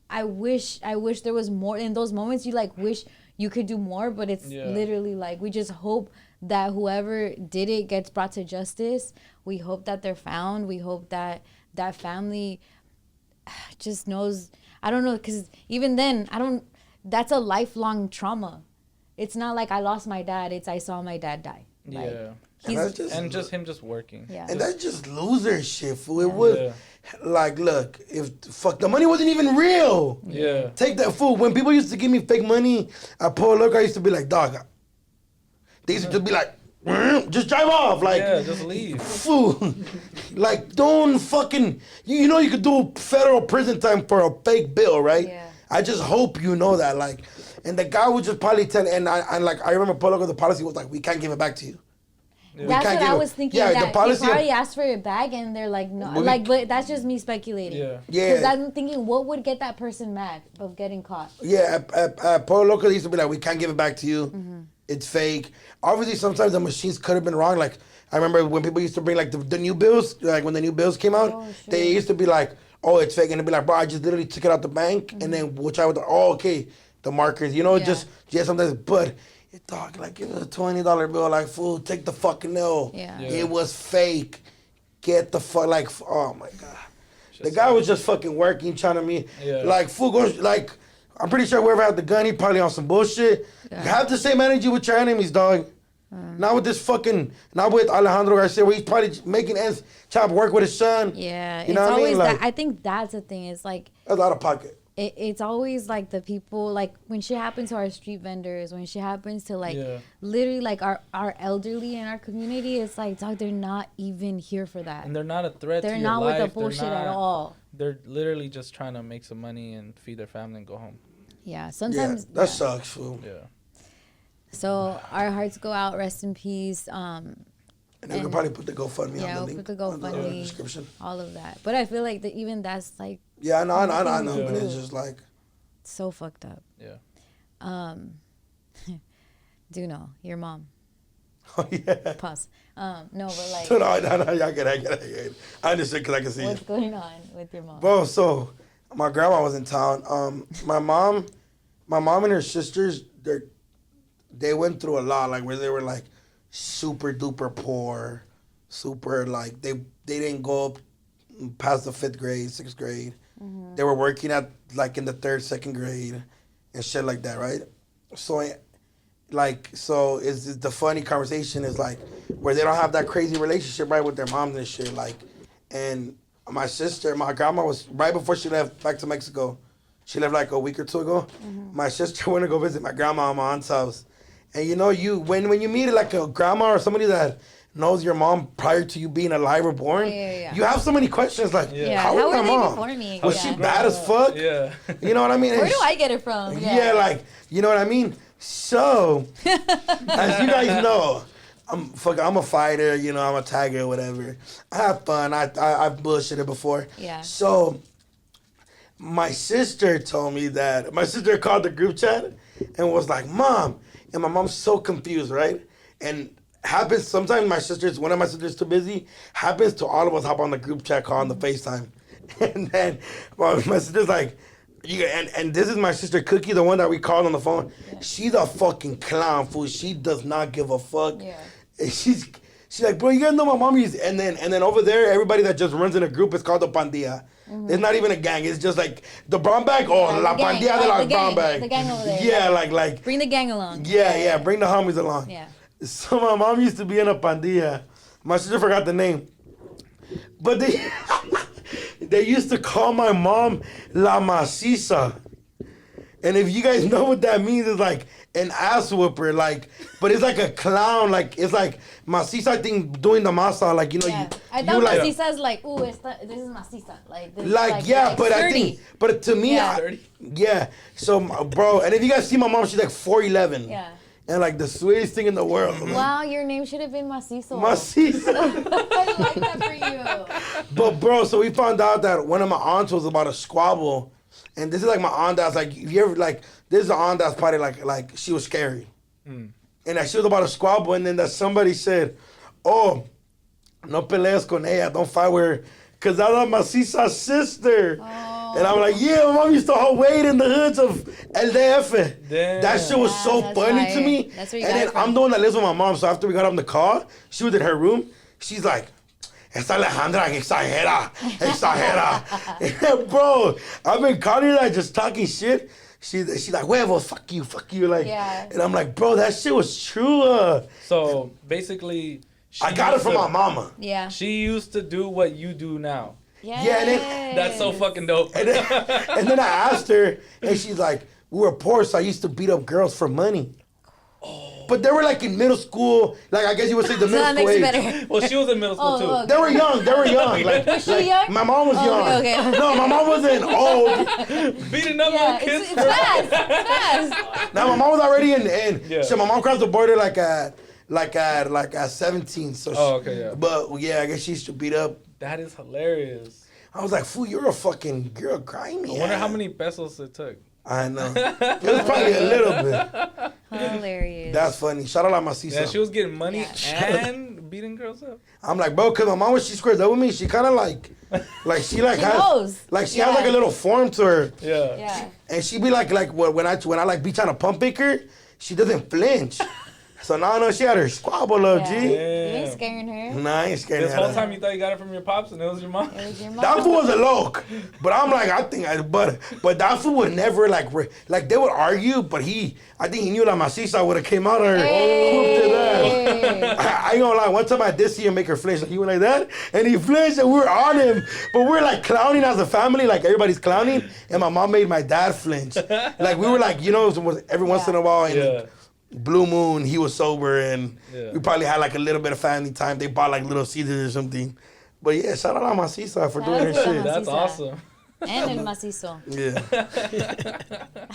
I wish there was more in those moments. You like wish you could do more, but it's literally like, we just hope that whoever did it gets brought to justice. We hope that they're found. We hope that that family just knows. I don't know, because even then, that's a lifelong trauma. It's not like I lost my dad. It's I saw my dad die. Like, and just him just working. Yeah. And that's just loser shit, fool. It was like, look, if the money wasn't even real. Yeah. Take that, fool. When people used to give me fake money at Polo, I used to be like, dog. They used to just be like, just drive off. Like, just leave. Fool. Like, don't fucking, you know you could do federal prison time for a fake bill, right? Yeah. I just hope you know that. Like, And the guy would just probably tell, and I remember Polo, the policy was like, we can't give it back to you. Yeah. That's what I was thinking. Yeah, that the policy. They probably asked for it back, and they're like, no. But that's just me speculating. Yeah. Because I'm thinking, what would get that person mad of getting caught? Yeah, at Polo Loco, they used to be like, we can't give it back to you. Mm-hmm. It's fake. Obviously, sometimes the machines could have been wrong. Like, I remember when people used to bring, like, the new bills, like, when the new bills came out, they used to be like, oh, it's fake. And they'd be like, bro, I just literally took it out the bank. And then, okay, the markers, sometimes, but... Dog, like, give it a $20 bill, like, fool, take the fucking L. Yeah. It was fake. Get the fuck, like, oh my God. The guy was just fucking working, trying to me. Yeah. Like, fool, like, I'm pretty sure whoever had the gun, he probably on some bullshit. Yeah. Have the same energy with your enemies, dog. Not with this fucking, not with Alejandro Garcia, where he's probably making ends, trying to work with his son. Yeah. You know what I mean? Like, I think that's the thing. It's like. That's out of pocket. It's always like the people, like when shit happens to our street vendors, when shit happens to like literally like our elderly in our community, it's like, dog, they're not even here for that. And they're not a threat to your life. They're not with the bullshit at all. They're literally just trying to make some money and feed their family and go home. Yeah, sometimes. Yeah, that sucks, fool. Yeah. So our hearts go out, rest in peace. And we can probably put the GoFundMe on the link. Yeah, put the GoFundMe, description. all of that. But I feel like even that's like. Yeah, I know, but it's just like. So fucked up. Yeah. Do know your mom. Oh, yeah. Pause. No, but like. No, I get it. I understand because I can see What's going on with your mom? Bro, so my grandma was in town. My mom and her sisters, they went through a lot, like where they were like super duper poor, super like they didn't go up past the 5th grade, 6th grade. Mm-hmm. They were working at like in the 3rd, 2nd grade and shit like that, right? So is the funny conversation is like where they don't have that crazy relationship, right, with their moms and shit, like. And my grandma was right before she left back to Mexico. She left like a week or 2 ago. Mm-hmm. My sister went to go visit my grandma at my aunt's house, and you know, when you meet like a grandma or somebody that knows your mom prior to you being alive or born, you have so many questions like, how was my mom? Before me? Was she bad as fuck? Yeah. You know what I mean? Where do I get it from? Yeah, like, you know what I mean? So, as you guys know, I'm a fighter, you know, I'm a tiger, whatever. I have fun. I've bullshitted before. Yeah. So, my sister told me that, my sister called the group chat and was like, Mom, and my mom's so confused, right? And happens sometimes one of my sisters too busy, happens to all of us hop on the group chat call on the FaceTime. And then my sister's like, and this is my sister Cookie, the one that we called on the phone. Yeah. She's a fucking clown, fool. She does not give a fuck. Yeah. And she's like, bro, you guys know my mom used, and then over there, everybody that just runs in a group is called a pandilla. Mm-hmm. It's not even a gang. It's just like the brown bag or la pandilla de la brown bag. The gang over there. Yeah, like. Bring the gang along. Yeah, bring the homies along. Yeah. So my mom used to be in a pandilla. My sister forgot the name. But they used to call my mom La Maciza. And if you guys know what that means, it's like an ass whooper, like, but it's like a clown, like, it's like Maciza, I think, doing the masa, like, you know, I thought Maciza is like, ooh, this is Maciza. But I think, but to me, so, bro, and if you guys see my mom, she's like 4'11". Yeah. And like the sweetest thing in the world. Wow, your name should have been Macizo. Macizo. I like that for you. But bro, so we found out that one of my aunts was about to squabble. And this is like my aunt that's like, if you ever, like, this is an aunt that's probably like she was scary. Mm. And that she was about to squabble, and then that somebody said, oh, no peleas con ella, don't fight with her, because that's Maciza's sister. Oh. And I'm like, yeah, my mom used to wait in the hoods of El DF. Damn. That shit was so funny to me. That's where you got it from. I'm the one that lives with my mom, so after we got up in the car, she was in her room. She's like, esta Alejandra exagera. Bro, I've been calling her that, just talking shit. She's like, huevos, fuck you. Like, and I'm like, bro, that shit was true. So basically, I got it from my mama. Yeah. She used to do what you do now. Yes. Yeah, and then, that's so fucking dope. And then I asked her, and she's like, we were poor, so I used to beat up girls for money. Oh. But they were like in middle school. Like I guess you would say the So that middle makes school it age. better. Well, she was in middle school too. okay. They were young. Was she young? My mom was young. Okay. No, my mom wasn't old. Beating up Yeah, little kids. it's fast. It's fast. Now my mom was already in. Yeah. So my mom crossed the border like at 17. So Okay, yeah. But yeah, I guess she used to beat up. That is hilarious. I was like, fool, you're a fucking girl, grimy. I wonder how many pesos it took. I know. It was probably a little bit. Hilarious. That's funny. Shout out my Macizo. Yeah, she was getting money Yeah. and beating girls up. I'm like, bro, cause my mom when she squares up with me, she kind of like she She has knows. like she has like a little form to her, Yeah. Yeah. and she be like when I like be trying to pump pick her, she doesn't flinch. So now I know she had her squabble up, Yeah. G. You ain't scaring her. Nah, I ain't scared This of whole that. time you thought you got it from your pops and it was your mom? It was your mom. That fool was a loc, but I'm like, but that fool would never like they would argue, but I think he knew that Maciza would have came out of her. Hey. I ain't gonna lie, one time I did see him make her flinch. Like, he went like that, and he flinched, and we were on him. But we were like clowning as a family, like everybody's clowning, and my mom made my dad flinch. Like, we were like, every once in a while, and Yeah. Blue Moon, he was sober, and Yeah. we probably had like a little bit of family time. They bought like Little Caesars or something. But yeah, shout out to Maciza for Shout doing out her to shit. That's Maciza. awesome. And el macizo. Yeah.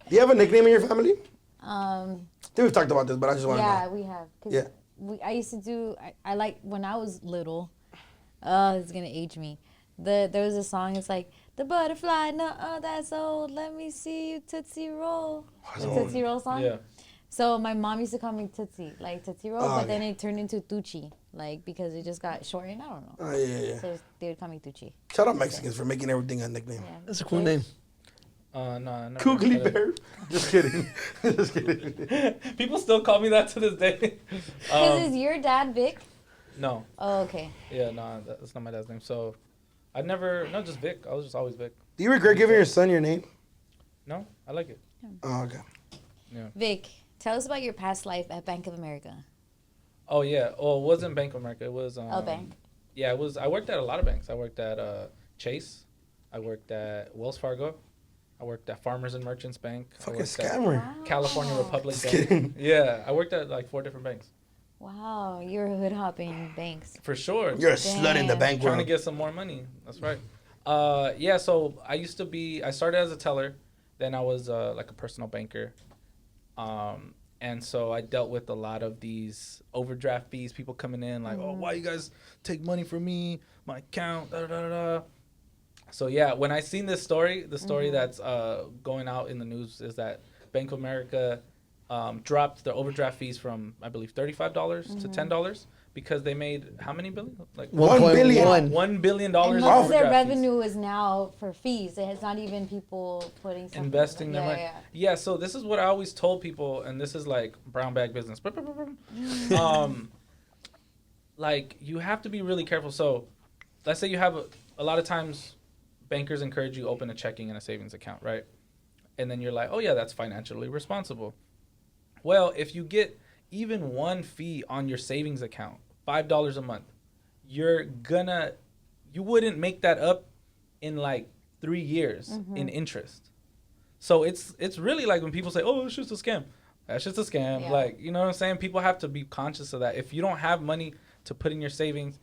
Do you have a nickname in your family? I think we've talked about this, but I just want to Yeah, know. we have. 'Cause Yeah. I used to do. I like when I was little. It's gonna age me. There was a song. It's like the butterfly. No, that's old. Let me see you Tootsie Roll. The Tootsie Roll song. Yeah. So my mom used to call me Tootsie, like Tootsie Roll, Oh, but then yeah. it turned into Tucci, like because it just got shortened. I don't know. Oh, yeah. So they would call me Tucci. Shout out Mexicans for making everything a nickname. Yeah. That's a cool name. No, I never Googly heard of it. Bear. Just kidding. Just kidding. People still call me that to this day. Because is your dad Vic? No. Oh, okay. Yeah, no, that's not my dad's name. So just Vic. I was just always Vic. Do you regret giving your son your name? No, I like it. Oh, okay. Vic, tell us about your past life at Bank of America. Oh, yeah. Oh, it wasn't Bank of America. It was... Bank. Yeah, it was... I worked at a lot of banks. I worked at Chase. I worked at Wells Fargo. I worked at Farmers and Merchants Bank. I Fucking worked at scammer. California Republic Just Bank. kidding. Yeah, I worked at like 4 different banks. Wow, you're hood hopping banks. For sure. You're a slut in the Damn. bank Trying to world. get some more money. That's right. Yeah, so I started as a teller. Then I was like a personal banker. And so I dealt with a lot of these overdraft fees, people coming in like, oh, why you guys take money from me, my account, da da da da. So yeah, when I seen this story, the story that's going out in the news is that Bank of America dropped their overdraft fees from, I believe, $35 to $10 because they made how many billion? Like 1 billion. $1 billion And most of their overdraft fees. revenue is now for fees. It's not even people putting something. Investing their yeah, money. yeah. Yeah, so this is what I always told people, and this is like brown bag business. Like, you have to be really careful. So let's say you have a lot of times bankers encourage you to open a checking and a savings account, right? And then you're like, oh, yeah, that's financially responsible. Well, if you get even one fee on your savings account, $5 a month, you wouldn't make that up in like 3 years in interest. So it's really like when people say, oh, it's just a scam. That's just a scam. Yeah. Like, you know what I'm saying? People have to be conscious of that. If you don't have money to put in your savings,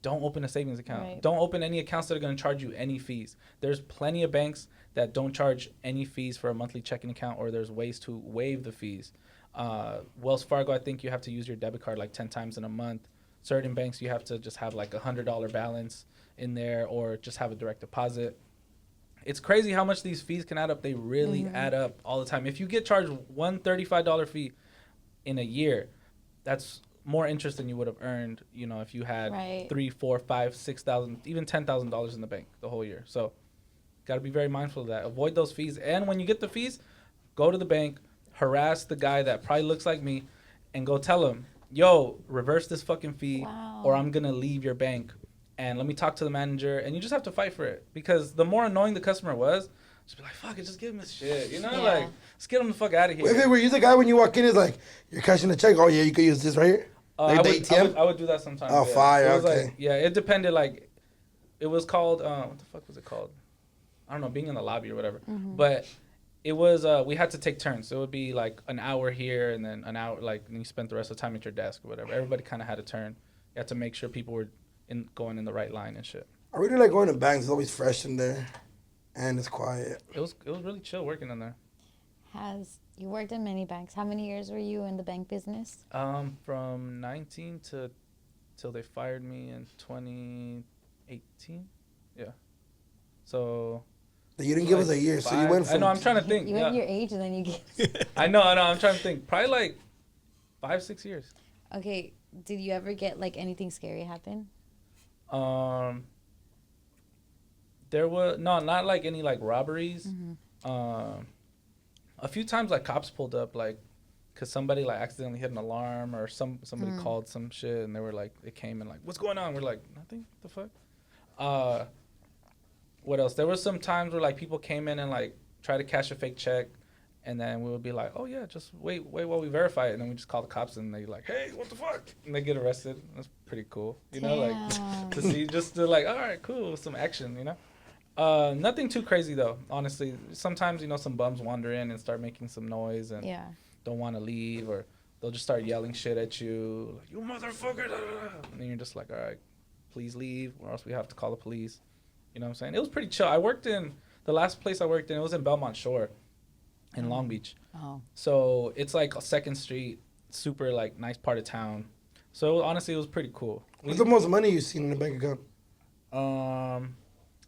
don't open a savings account. Right. Don't open any accounts that are going to charge you any fees. There's plenty of banks that don't charge any fees for a monthly checking account, or there's ways to waive the fees. Wells Fargo, I think you have to use your debit card like 10 times in a month. Certain banks, you have to just have like $100 balance in there or just have a direct deposit. It's crazy how much these fees can add up. They really add up all the time. If you get charged one $35 fee in a year, that's more interest than you would have earned, you know, if you had Right. $3,000, $4,000, $5,000, $6,000, even $10,000 in the bank the whole year. So, got to be very mindful of that. Avoid those fees. And when you get the fees, go to the bank, harass the guy that probably looks like me, and go tell him, yo, reverse this fucking fee, Wow. or I'm gonna leave your bank. And let me talk to the manager. And you just have to fight for it, because the more annoying the customer was, just be like, fuck it, just give him this shit, you know, Yeah. like, let's get him the fuck out of here. Wait, were you the guy when you walk in is like, you're cashing a check? Oh, yeah, you could use this right here? Like I the would, ATM? I would do that sometimes. Oh, yeah. fire, It was okay. like, yeah, it depended. Like, it was called, what the fuck was it called? I don't know, being in the lobby or whatever. But it was we had to take turns. So it would be like an hour here and then an hour like and you spent the rest of the time at your desk or whatever. Everybody kind of had a turn. You had to make sure people were going in the right line and shit. I really like going to banks. It's always fresh in there, and it's quiet. It was really chill working in there. You worked in many banks? How many years were you in the bank business? From 19 till they fired me in 2018. Yeah. So. You didn't give us a year, so you went from. I know. I'm trying to think. You went your age and then you get. I know. I'm trying to think. Probably like 5-6 years. Okay. Did you ever get like anything scary happen? There was not like any like robberies. Mm-hmm. A few times like cops pulled up like, cause somebody like accidentally hit an alarm or somebody called some shit and they were like they came and like what's going on? We're like nothing. What the fuck? What else? There was some times where like people came in and like try to cash a fake check, and then we would be like, oh yeah, just wait while we verify it, and then we just call the cops and they like, hey, what the fuck? And they get arrested. That's pretty cool, you know, like to see just to like, all right, cool, some action, you know. Nothing too crazy though, honestly. Sometimes, you know, some bums wander in and start making some noise and don't want to leave, or they'll just start yelling shit at you, like, you motherfucker, and then you're just like, all right, please leave, or else we have to call the police. You know what I'm saying? It was pretty chill. I worked in, the last place I worked in, it was in Belmont Shore in Long Beach. Oh. So it's like 2nd Street, super like nice part of town. So honestly, it was pretty cool. What's the most money you've seen in a bank account?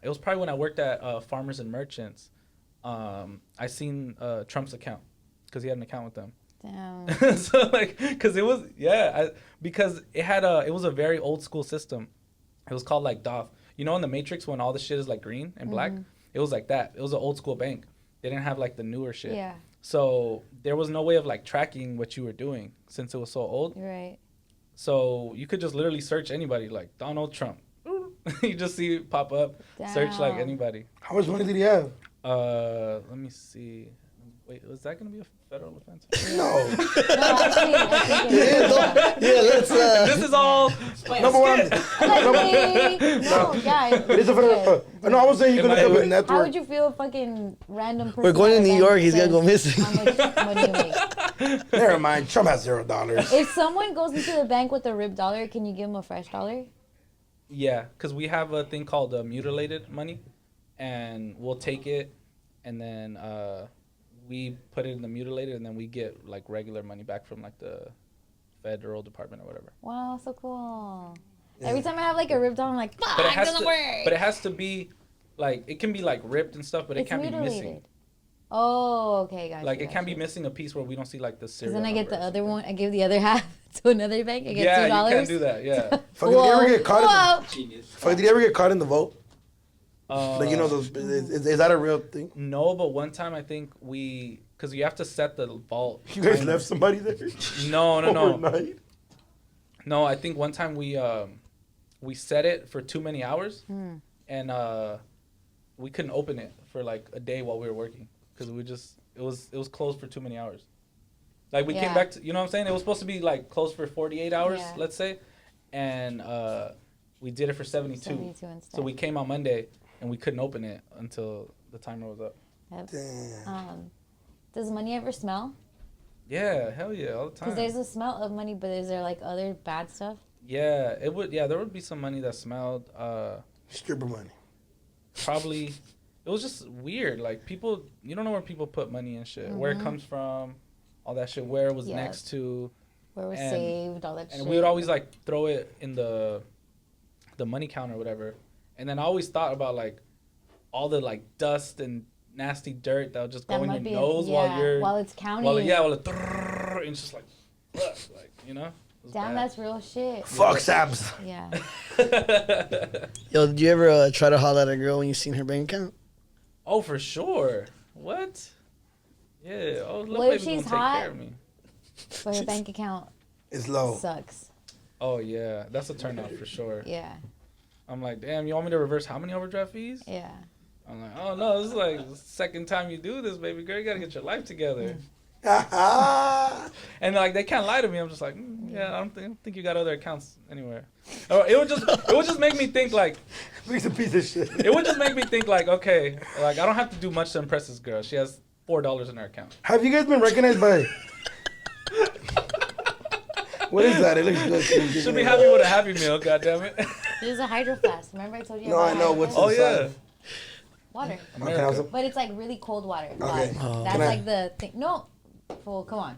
It was probably when I worked at Farmers and Merchants. I seen Trump's account because he had an account with them. Damn. So like, because it was, because it had it was a very old school system. It was called like DOF. You know in the Matrix when all the shit is like green and black? It was like that. It was an old school bank. They didn't have like the newer shit. Yeah. So there was no way of like tracking what you were doing since it was so old. Right. So you could just literally search anybody like Donald Trump. You just see it pop up. Damn. Search like anybody. How much money did he have? Let me see. Wait, was that going to be a federal offense? No. Actually, I think let's. This is all. Number one. It is a federal. No, I was saying you're going to come in network. How would you feel if fucking random person? We're going to New York. He's going to go missing. How much money you make? Never mind. Trump has $0. If someone goes into the bank with a ripped dollar, can you give them a fresh dollar? Yeah, because we have a thing called mutilated money, and we'll take it, and then we put it in the mutilated, and then we get like regular money back from like the federal department or whatever. Wow, so cool. Yeah. Every time I have like a ripped dollar, I'm like, fuck, but it doesn't work. But it has to be like, it can be like ripped and stuff, but it can't mutilated. Be missing. Oh, okay, gotcha. Like it can't be missing a piece where we don't see like the serial. Then I get the other one. I give the other half to another bank. I get $2. Yeah, you can't do that. Yeah. Did you ever get caught? Did you ever get caught in the vote? Like, you know, is that a real thing? No, but one time I think because you have to set the vault. You guys left somebody there? No. Overnight? No, I think one time we set it for too many hours, and we couldn't open it for like a day while we were working because it was closed for too many hours. Like we came back to, you know what I'm saying? It was supposed to be like closed for 48 hours, let's say, and we did it for 72 so we came on Monday and we couldn't open it until the timer was up. Damn. Does money ever smell? Yeah, hell yeah, all the time. Because there's a smell of money, but is there like other bad stuff? Yeah, it would. Yeah, there would be some money that smelled. Stripper money. Probably. It was just weird. Like people, you don't know where people put money and shit. Where it comes from, all that shit. Where it was next to. Where it was saved, all that shit. And we would always like throw it in the money counter or whatever. And then I always thought about like all the like dust and nasty dirt that would just go in your nose while it's counting. While and it's just like, you know. Damn, that's real shit. Fuck Sabs. Yeah. Yo, did you ever try to holler at a girl when you seen her bank account? Oh, for sure. What? Yeah. Oh, look, what if baby she's gonna hot? take care of me. But her bank account is low. Sucks. Oh yeah, that's a turn off for sure. Yeah. I'm like, damn, you want me to reverse how many overdraft fees? Yeah. I'm like, oh no, this is like the second time you do this, baby girl. You gotta get your life together. And like they can't lie to me. I'm just like, yeah, I don't think you got other accounts anywhere. Or it would just make me think like, he's a piece of shit. It would just make me think like, okay, like I don't have to do much to impress this girl. She has $4 in our account. Have you guys been recognized by? What is that? It looks good. Should be happy with a Happy Meal, goddammit. There's a Hydro Flask. Remember I told you No, about I know Hydro what's Flask? Oh, yeah. inside. Water. Okay, also, But it's like really cold water. Okay. That's Can I- like the thing. No. Fool, come on.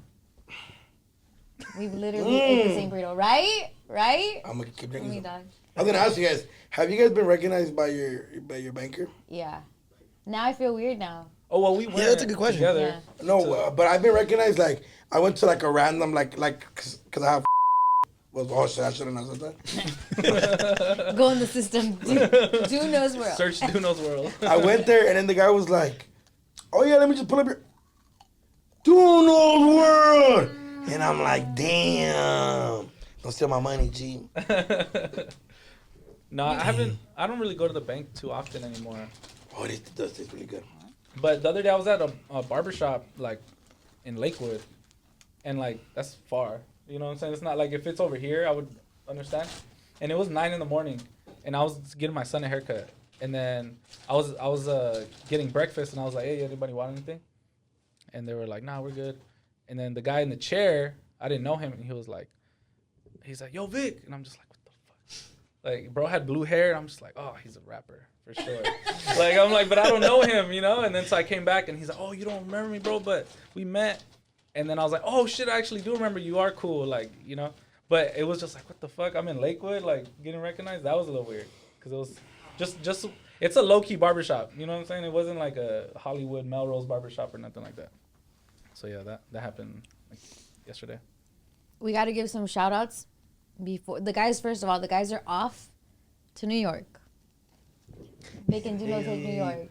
We literally ate the same burrito, right? Right? I'm gonna keep drinking. Me, some. dog. I was gonna ask you guys: have you guys been recognized by your banker? Yeah. Now I feel weird now. Oh, well, we went that's a good question. together. Yeah. No, but I've been recognized. Like I went to like a random cause I have. Was oh shit! I shouldn't have said that. Go in the system. Do knows world. Search Duno's World. I went there and then the guy was like, "Oh yeah, let me just pull up your Duno's World," and I'm like, "Damn, don't steal my money, G." No, I haven't. I don't really go to the bank too often anymore. Oh, this does taste really good. But the other day I was at a barbershop like in Lakewood, and like that's far. You know what I'm saying? It's not like if it's over here, I would understand. And it was 9 a.m, and I was getting my son a haircut. And then I was getting breakfast, and I was like, "Hey, anybody want anything?" And they were like, "Nah, we're good." And then the guy in the chair, I didn't know him, and he's like, "Yo, Vic," and I'm just like, "What the fuck?" Like, bro had blue hair, and I'm just like, "Oh, he's a rapper for sure." Like, I'm like, but I don't know him, you know. And then so I came back, and he's like, "Oh, you don't remember me, bro, but we met." And then I was like, "Oh shit, I actually do remember. You are cool, like, you know." But it was just like, what the fuck? I'm in Lakewood, like getting recognized. That was a little weird because it was just it's a low key barbershop. You know what I'm saying? It wasn't like a Hollywood Melrose barbershop or nothing like that. So yeah, that happened like yesterday. We got to give some shout outs before the guys. First of all, the guys are off to New York. Vic and Duno take New York.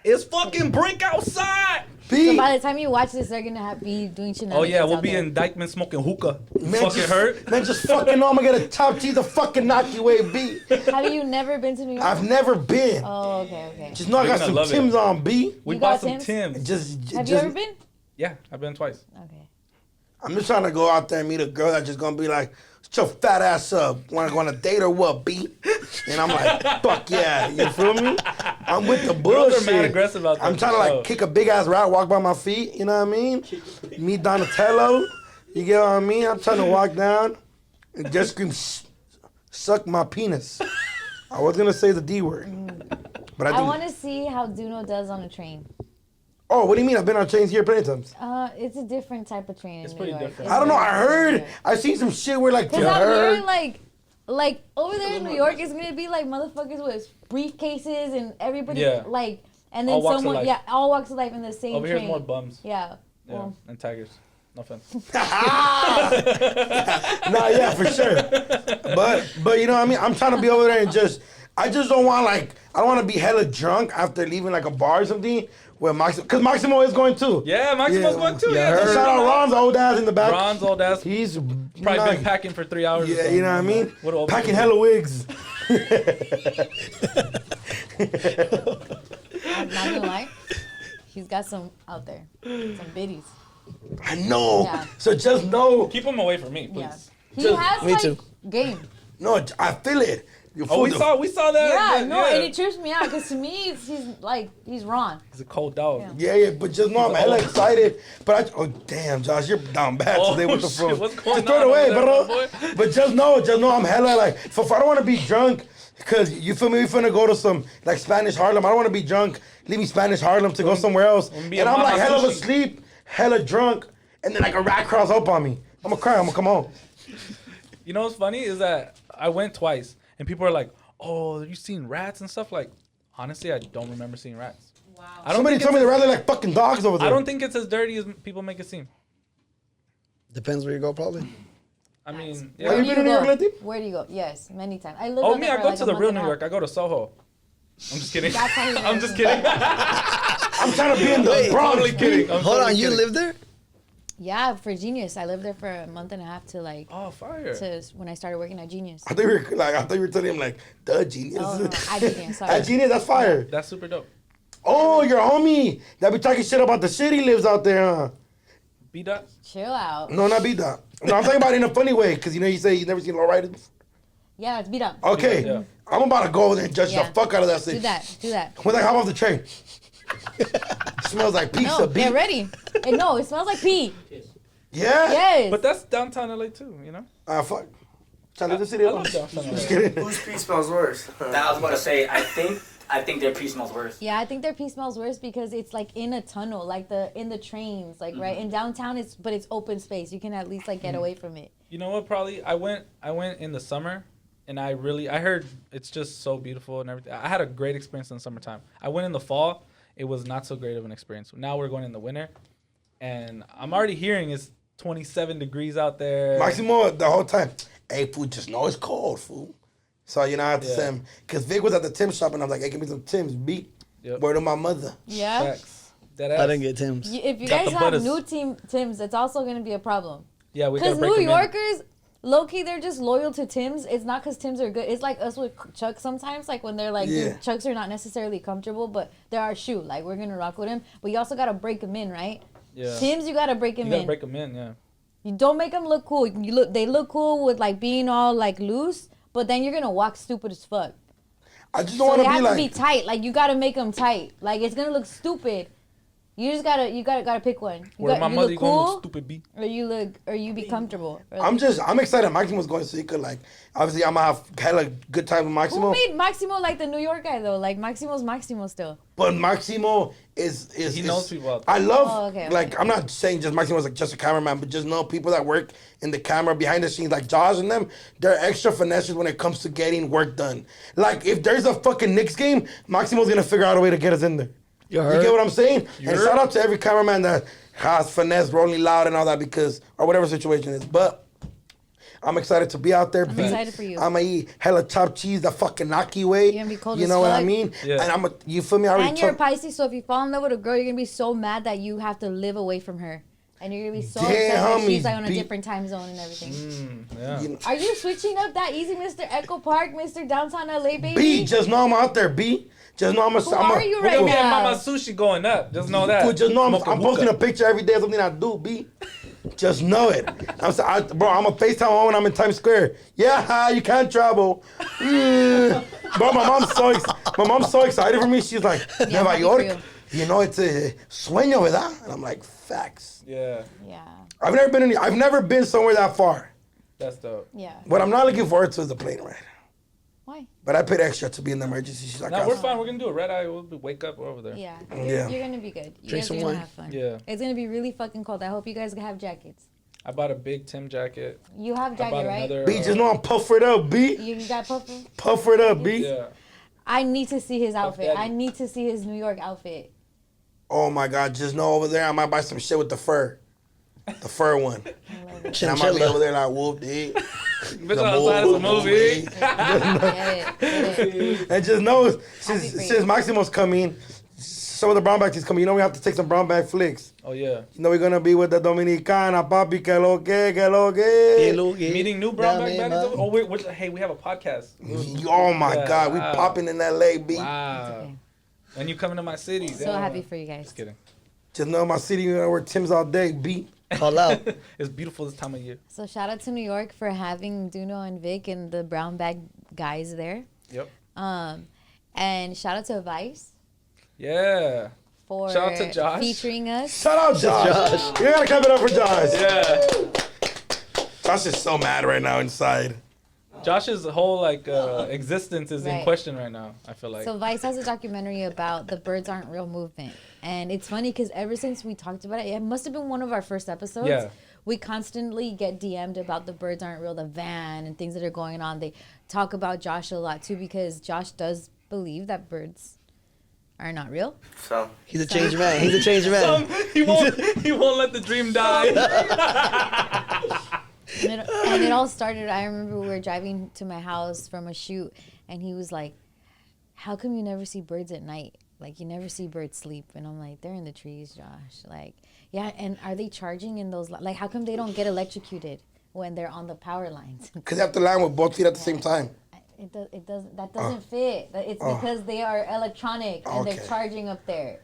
It's fucking brink outside. So by the time you watch this, they're gonna be doing shenanigans. Oh yeah, we'll out be there. in Dykeman smoking hookah. Man, Fucking just, hurt. Man, just fucking know I'm gonna get a top teeth to fucking knock you away, B. Have you never been to New York? I've never been. Oh, okay. Just know I You're got gonna some love it. Tim's on, B. We You bought got some Tim's? Tim's. Have you ever been? Yeah, I've been twice. Okay. I'm just trying to go out there and meet a girl that's just gonna be like, "Shut your fat ass up. Wanna go on a date or what, B?" And I'm like, "Fuck yeah." You feel me? I'm with the Girls bullshit. are mad aggressive out there. I'm trying to like kick a big ass rat, walk by my feet. You know what I mean? Me Donatello. You get what I mean? I'm trying to walk down and just scream, "Suck my penis." I was gonna say the D word, but I I think. want to see how Duno does on a train. Oh, what do you mean? I've been on trains here plenty of times. It's a different type of train. It's in pretty New York. different. I don't know. very I heard. different. I seen some shit where like Cause you I'm heard. hearing like over there in New York, it's gonna be like motherfuckers with briefcases and everybody Yeah. like, and then All walks of someone life. all walks of life in the same Over train. here's more bums. Yeah. Yeah, Well, and tigers. No offense. Nah, yeah, for sure. But you know what I mean? I'm trying to be over there and I just don't want I don't want to be hella drunk after leaving like a bar or something where because Maximo is going too. Yeah, Maximo's going too. Yeah, Yeah, shout out Ron's old ass in the back. Ron's old ass. He's Probably nice. been packing for 3 hours. or Yeah, something. you know what I mean? What old Packing people hella wigs. I'm not gonna lie, he's got some out there, some biddies. I know. Yeah. So just know. do. Keep him away from me, please. Yeah. He Just- has me like too. game. No, I feel it. You Oh, fool we saw that. Yeah, no, and it trips me out because to me, he's Ron. He's a cold dog. Yeah. Yeah, but just know I'm hella excited. But oh damn, Josh, you're down bad Oh, today with the shit, phone. what's going Just throw it on away, over there, bro. my boy? But just know I'm hella like. I don't want to be drunk, cause you feel me. We finna go to some like Spanish Harlem. I don't want to be drunk, leaving Spanish Harlem to go somewhere else, gonna and be a I'm like Maha hella Sushi. asleep, hella drunk, and then like a rat crawls up on me. I'm gonna cry. I'm gonna come home. You know what's funny is that I went twice, and people are like, "Oh, have you seen rats and stuff?" Like, honestly, I don't remember seeing rats. Wow. I don't Somebody think told me it's they're rather like fucking dogs over there. I don't think it's as dirty as people make it seem. Depends where you go, probably. I mean, Have yeah. you been to New York lately? Where do you go? Yes, many times. I live. Oh, out me, there I for go like to a the month real and a New half. York. I go to Soho. I'm just kidding. That's how you I'm know. just kidding. I'm trying to be in the Wait, Bronx. totally kidding. I'm Hold totally on, you kidding. live there? Yeah, for Genius, I lived there for a month and a half to like Oh, fire. to when I started working at Genius. I thought you were telling him like, the Genius. Oh, no, at Genius, sorry. At Genius, that's fire. That's super dope. Oh, your homie that be talking shit about the shit he lives out there, huh? B-Dot? Chill out. No, not be that. No, I'm talking about it in a funny way, because you say you never seen lowriders before. Yeah, it's beat up. Okay, Yeah. I'm about to go over there and judge Yeah. the fuck out of that Do thing. that. Do that. When I hop off the train. Smells like pizza, No, B. get ready. And no, it smells like pee. Yeah? Yes. But that's downtown LA too, you know? Fuck. Chale the city. I love downtown LA. Just kidding. Whose pee smells worse? That I was about to say. I think their pee smells worse. Yeah, I think their pee smells worse because it's like in a tunnel, like in the trains, like right in downtown. It's open space. You can at least like get away from it. You know what? Probably I went in the summer, and I heard it's just so beautiful and everything. I had a great experience in the summertime. I went in the fall. It was not so great of an experience. Now we're going in the winter, and I'm already hearing it's 27 degrees out there. Maximo the whole time. Hey, fool, just know it's cold, fool. So, you know, I have to say him. Because Vic was at the Tim's shop, and I was like, hey, give me some Tim's, B. Yep. Word of my mother. Yeah. Facts. That I didn't get Tim's. If you Got guys the have butters. new Tims, it's also gonna be a problem. Yeah, we gotta Because break New them in. Yorkers, low key, they're just loyal to Tims. It's not because Tims are good. It's like us with Chucks sometimes. Like when they're like, Yeah. dude, Chucks are not necessarily comfortable, but they're our shoe. Like we're gonna rock with them. But you also gotta break them in, right? Yeah. Tims, you gotta break them You gotta in. break them in, yeah. You don't make them look cool. They look cool with like being all like loose, but then you're gonna walk stupid as fuck. I just So don't they want have to to be be like, tight. Like you gotta make them tight. Like it's gonna look stupid. You just gotta pick one. Where my you mother, look you gonna cool, look stupid, B. or you be comfortable. Or I'm excited Maximo's going so he could, like, obviously I'm going to have hella good time with who Maximo. made Maximo like the New York guy though? Like Maximo's Maximo still. But Maximo is He knows people out there. I love, Oh, okay, like, I'm not saying just Maximo's like just a cameraman, but just know people that work in the camera behind the scenes, like Josh and them, they're extra finesses when it comes to getting work done. Like, if there's a fucking Knicks game, Maximo's gonna figure out a way to get us in there. You You heard? get what I'm saying? And heard? shout out to every cameraman that has finesse, rolling loud and all that because, or whatever situation is. But I'm excited to be out there. I'm excited for you. I'm gonna eat hella chopped cheese the fucking Naki way. You're gonna be cold You as know what I fuck. mean? Yeah. And you feel me? I already And you're a told- Pisces, so if you fall in love with a girl, you're gonna be so mad that you have to live away from her, and you're gonna be so Damn, upset that she's homies, like on a be- different time zone and everything. Yeah. You know, Are you switching up that easy, Mr. Echo Park, Mr. Downtown LA, baby? B, just know I'm out there, B. Just know I'm a. Who are you We're right gonna be at now? Mama Sushi going up. Just know that. Fool, just know I'm Smoking posting a hookah. picture every day of something I do, B. Just know it. Bro, I'm a FaceTime on when I'm in Times Square. Yeah, you can't travel. Bro, my mom's so excited for me. She's like, Nueva happy York, for you know, it's a sueño, ¿verdad? And I'm like, facts. Yeah, Yeah, I've never been somewhere that far. that's dope. yeah. What I'm not looking forward to is the plane ride. Why? But I paid extra to be in the emergency. She's like, No, "Ah, we're fine. We're gonna do a red eye. We'll wake up over there. Yeah, Yeah. You're gonna be good. You Drink guys some are gonna wine. have fun. Yeah. It's gonna be really fucking cold. I hope you guys have jackets. I bought a big Tim jacket. You have I jacket, bought right? another. B, just know I'm puffer it up, B. You got puffer? Puffer it up, B. Yeah. I need to see his outfit. daddy. I need to see his New York outfit. Oh my God, just know over there I might buy some shit with the fur. The fur one. And I might be Chinchilla. over there like, whoop, dude. Bitch outside of a movie. Get it. And just know, Happy for since you. Maximo's coming, some of the brown bags is coming. You know we have to take some brown bag flicks. Oh yeah. You know we're gonna be with the Dominicana, papi, que lo que. Meeting new brown bag Dame, baddies. man. Oh, hey, we have a podcast. Oh my Yeah, God, we wow. popping in LA, B. Wow. Okay. When you coming to my city? So damn. happy for you guys. Just kidding. Just know my city, you know, we're Tim's all day, B. Call out. It's beautiful this time of year. So shout out to New York for having Duno and Vic and the brown bag guys there. Yep. And shout out to Vice Yeah. for Shout out to Josh. featuring us. Shout out Josh. You gotta clap it up for Josh. Yeah. Josh is so mad right now inside. Josh's whole existence is in Right. question right now. I feel like. So Vice has a documentary about the Birds Aren't Real movement. And it's funny because ever since we talked about it, it must have been one of our first episodes. Yeah. We constantly get DM'd about the Birds Aren't Real, the van, and things that are going on. They talk about Josh a lot too because Josh does believe that birds are not real. So, He's a changed man. He's a changed man. he won't let the dream die. And it all started, I remember we were driving to my house from a shoot, and he was like, how come you never see birds at night? Like, you never see birds sleep. And I'm like, they're in the trees, Josh. Like, yeah, and are they charging in those, like, how come they don't get electrocuted when they're on the power lines? Because you have to land with both feet at the same time. That doesn't fit. It's because they are electronic and Okay. they're charging up there.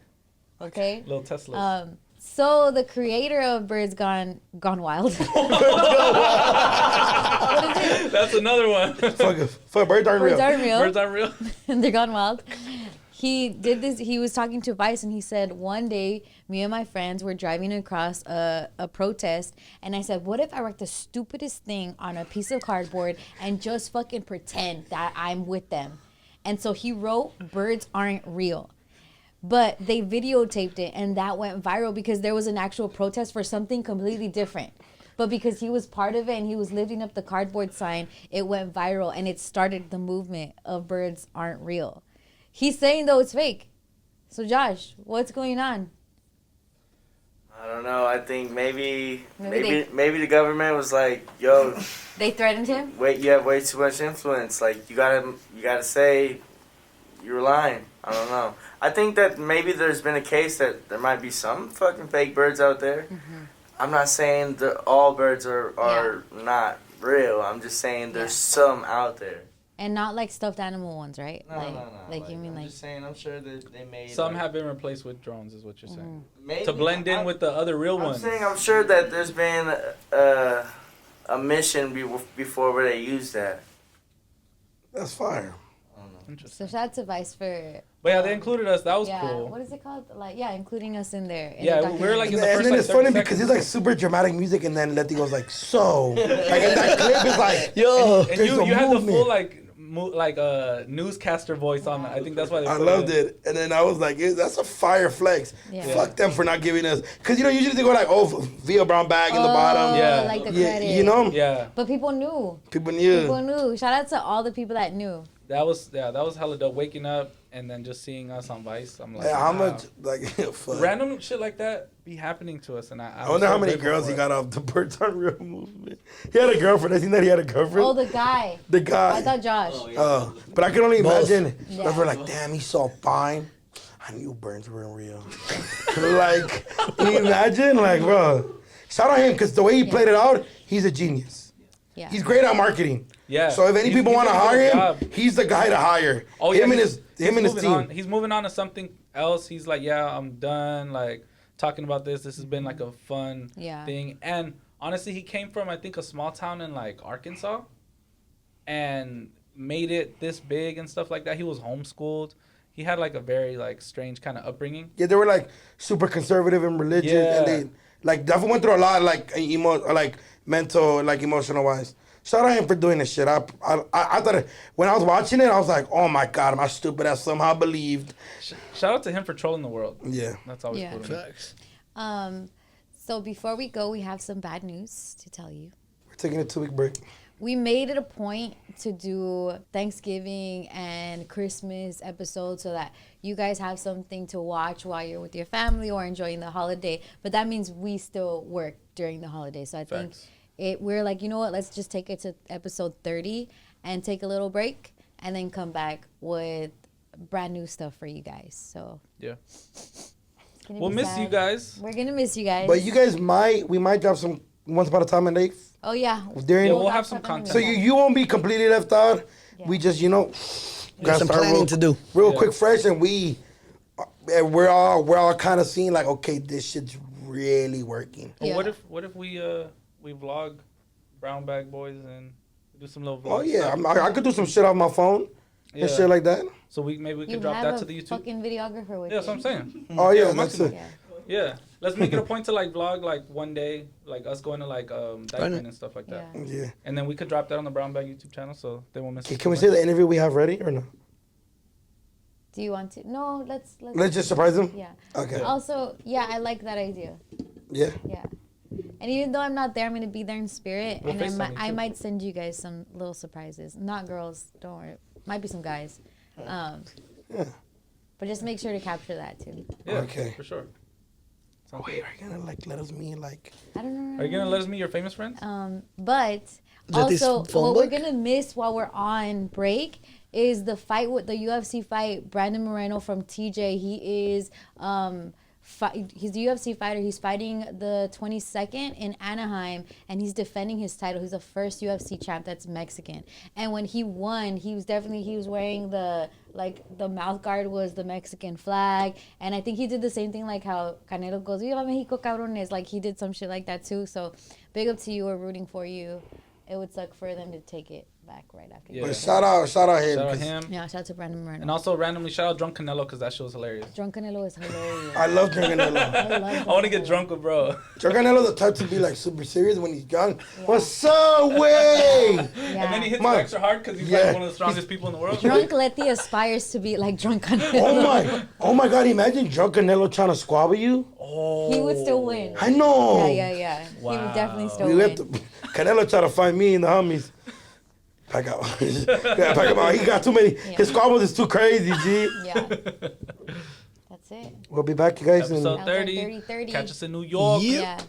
Okay? Little Tesla. So the creator of Birds Gone Wild. That's another one. Fuck, birds aren't Birds real. aren't real. Birds aren't real. And they're gone wild. he did this. He was talking to Vice, and he said one day, me and my friends were driving across a protest, and I said, "What if I write the stupidest thing on a piece of cardboard and just fucking pretend that I'm with them?" And so he wrote, "Birds aren't real." But they videotaped it, and that went viral because there was an actual protest for something completely different. But because he was part of it and he was lifting up the cardboard sign, it went viral, and it started the movement of birds aren't real. He's saying, though, it's fake. So, Josh, what's going on? I don't know. I think maybe the government was like, "Yo, They threatened him? wait, you have way too much influence. Like, you gotta say you're lying." I don't know. I think that maybe there's been a case that there might be some fucking fake birds out there. Mm-hmm. I'm not saying that all birds are not real. I'm just saying there's some out there. And not like stuffed animal ones, right? No. Like you mean I'm like... just saying, I'm sure that they made... Some have been replaced with drones, is what you're saying. Maybe, to blend in with the other real ones. I'm sure that there's been a mission before where they used that. That's fire. So shout out to Vice for... But yeah, they included us. That was cool. What is it called? Like, yeah, including us in there. Yeah, we were like in the And first then like it's funny 30 because seconds. it's like super dramatic music, and then Letty goes like, so. Like, and that clip is like, Yo. And there's you a had the full movement. newscaster voice on. I think that's why they I put loved in. it. And then I was like, that's a fire flex. Yeah. Fuck them for not giving us. Because, usually they go like, Via Brown bag in the bottom. Yeah. Like the Yeah, credit. Yeah, But people knew. People knew. People knew. Shout out to all the people that knew. that was hella dope. Waking up and then just seeing us on Vice, I'm like, Yeah, how wow. much, like, fuck. Random shit like that be happening to us, and I wonder how many girls he got off the Birds Aren't Real movement. He had a girlfriend. I seen that he had a girlfriend. Oh, the guy. The guy. I thought Josh. But I can only imagine. Yeah. That's where like, damn, he's so fine. I knew birds weren't real. Like, can you imagine? Like, bro, shout out him because the way he played it out, he's a genius. Yeah. He's great at marketing. Yeah. So if any people want to he's doing a hire good him, job. he's the guy to hire. Oh yeah, him and his moving team. on. He's moving on to something else. He's like, yeah, I'm done. Like talking about this. This has been like a fun thing. And honestly, he came from I think a small town in like Arkansas, and made it this big and stuff like that. He was homeschooled. He had like a very like strange kind of upbringing. Yeah, they were like super conservative and religious, Yeah. and they like definitely went through a lot, like mental, like emotional wise. Shout out him for doing this shit. I thought when I was watching it, I was like, oh my god, my stupid ass somehow believed. Shout out to him for trolling the world. Yeah, That's always Yeah. cool. To me. Facts. So before we go, we have some bad news to tell you. we're taking a 2-week break. We made it a point to do Thanksgiving and Christmas episodes so that you guys have something to watch while you're with your family or enjoying the holiday. But that means we still work during the holiday. So I think we're like, you know what, let's just take it to episode 30 and take a little break and then come back with brand new stuff for you guys. So Yeah. gonna We'll be miss sad. you guys. We're gonna miss you guys. But you guys we might drop some Once Upon a Time in Life. Oh yeah. During, Yeah, we'll drop have some stuff in the content. so you won't be completely left out. Yeah. We just Got some planning to do. real Yeah. quick, fresh, and we're all kind of seeing like, okay, this shit's really working. Yeah. What if we vlog Brown Bag Boys and do some little vlog Oh yeah, stuff? I could do some shit off my phone Yeah. and shit like that. So maybe we You could drop have that a to the YouTube. fucking videographer with Yeah, that's you. what I'm saying. Oh yeah, Yeah, that's maximum. it. Yeah. Yeah, let's make it a point to like vlog like one day, like us going to like Dykeman and stuff like that. Yeah. Yeah. And then we could drop that on the Brown Bag YouTube channel, so they won't miss. Okay, it can we too say much. the interview we have ready or no? Do you want to? No, let's Let's just surprise them. Yeah. Okay. Also, yeah, I like that idea. Yeah. Yeah. And even though I'm not there, I'm gonna be there in spirit, We'll and FaceTime you, I too. might send you guys some little surprises. Not girls, don't worry. Might be some guys. Yeah. But just make sure to capture that too. Yeah, Okay. for sure. Oh, wait, are you gonna like let us meet like? I don't know. Are you gonna let us meet your famous friends? But that this also, phone what we're book? gonna miss while we're on break is the fight with the UFC fight. Brandon Moreno from TJ. He is he's a UFC fighter. He's fighting the 22nd in Anaheim, and he's defending his title. He's the first UFC champ that's Mexican. And when he won, he was wearing the mouth guard was the Mexican flag. And I think he did the same thing like how Canelo goes, "Viva Mexico, cabrones." Like he did some shit like that too. So big up to you. We're rooting for you. It would suck for them to take it. back right after. Yeah. you But did. shout out him. Shout out 'cause him. Yeah, shout out to Brandon Moreno. And also randomly shout out Drunk Canelo because that show is hilarious. Drunk Canelo is hilarious. I love Canelo. I love I want to get drunk with bro. Canelo's the type to be like super serious when he's young. What's up, way? And then he hits Man. it extra hard because he's Yeah. like one of the strongest people in the world. Drunk Letty aspires to be like Drunk Canelo. Oh my God! Imagine drunk Canelo trying to squabble you. Oh. He would still win. I know. Yeah. He would definitely still We win. have to, Canelo tried to find me and the homies. Pack out. Yeah, pack him out. He got too many. His squabbles is too crazy, G. Yeah. That's it. We'll be back, you guys. Episode Episode 30. 30. Catch us in New York. Yeah.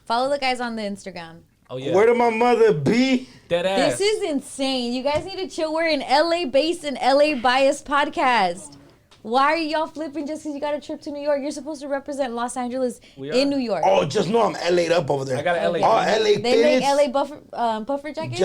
Follow the guys on the Instagram. Oh, yeah. Where did my mother be? Dead ass. This is insane. You guys need to chill. We're an LA based and LA biased podcast. Why are y'all flipping just because you got a trip to New York? You're supposed to represent Los Angeles We are. in New York. Oh, just know I'm LA'd up over there. I got an LA. All LA They make fitness. LA puffer jackets?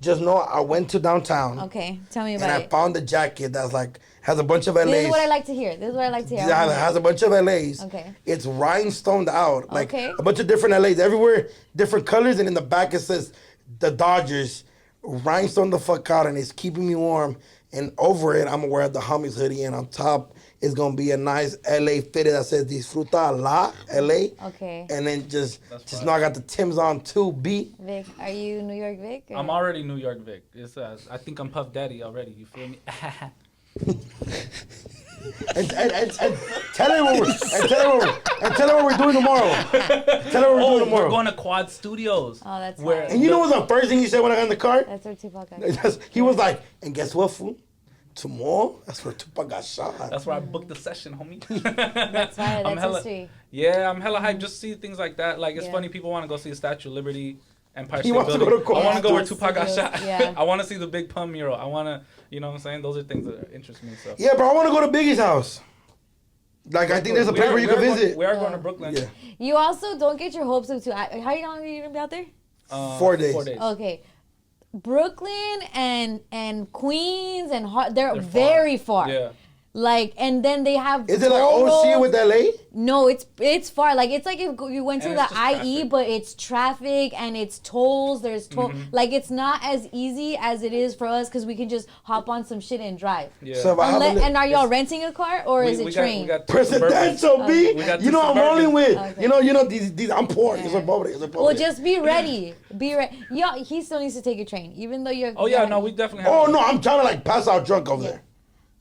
Just know I went to downtown Okay, tell me and about I it. found a jacket that's like has a bunch of LAs. This is what I like to hear. Yeah, it has a bunch of LAs. Okay. It's rhinestoned out. Like Okay. a bunch of different LAs. Everywhere, different colors. And in the back it says the Dodgers. Rhinestone the fuck out and it's keeping me warm. And over it, I'm gonna wear the homies hoodie. And on top, it's gonna be a nice LA fitted that says Disfruta La LA. Okay. And then just know I got the Timbs on too, B. Vic, are you New York Vic? or- I'm already New York Vic. It's I think I'm Puff Daddy already. You feel me? And tell her what we're doing tomorrow. Tell her what we're doing We're tomorrow. going to Quad Studios. Oh, that's Where- hard. And you know what's the first thing he said when I got in the car? That's where Tupac got. He was like, and guess what, fool? Tomorrow, that's where Tupac got shot. That's where I booked the session, homie. That's right. I'm That's hella, history. Yeah, I'm hella hyped just to see things like that. Like, it's Yeah. funny, people want to go see the Statue of Liberty, Empire He State wants to Building. go to Quad I want to go where Studios. Tupac got shot. Yeah. I want to see the Big Pun mural. I want to, you know what I'm saying? Those are things that interest me. So. Yeah, bro, I want to go to Biggie's house. Like, I think there's a place where you can visit. We are going to Brooklyn. Yeah. You also don't get your hopes up too. How long are you gonna be out there? 4 days. 4 days. Okay, Brooklyn and Queens and they're They're far. very far. Yeah. Like, and then they have. Is it like toll OC roads. with LA? No, it's far. Like, it's like if you went to And the it's just IE, traffic. but it's traffic and it's tolls. There's toll. Mm-hmm. Like, it's not as easy as it is for us because we can just hop on some shit and drive. Yeah. So if I have a And are y'all renting a car or is it we train? got two Presidential, Suburbans. B. We got You two know I'm Suburbans. rolling with. Okay. You know these I'm poor. It's a pobre. It's a pobre. Well, just be ready. Be ready. Yo, he still needs to take a train, even though you're. Oh, yeah, no, we definitely have Oh no, I'm trying to like pass out drunk over there.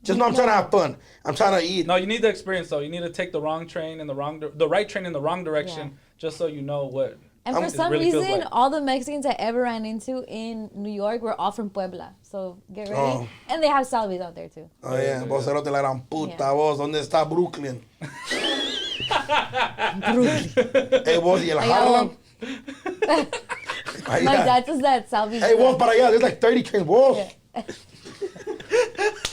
Just know I'm trying to have fun. I'm trying to eat. No, you need the experience, though. You need to take the wrong train in the right train in the wrong direction, Yeah. just so you know what. And for it some really feels reason, like. all the Mexicans I ever ran into in New York were all from Puebla. So get ready. Oh. And they have Salvis out there too. Oh yeah, vos cerote la gran puta, Yeah. vos, ¿dónde está Brooklyn? Hey, vos, y el Allá, Harlem? My Allá. dad says that Salvis. Hey, vos, para allá, there's like 30 trains, vos.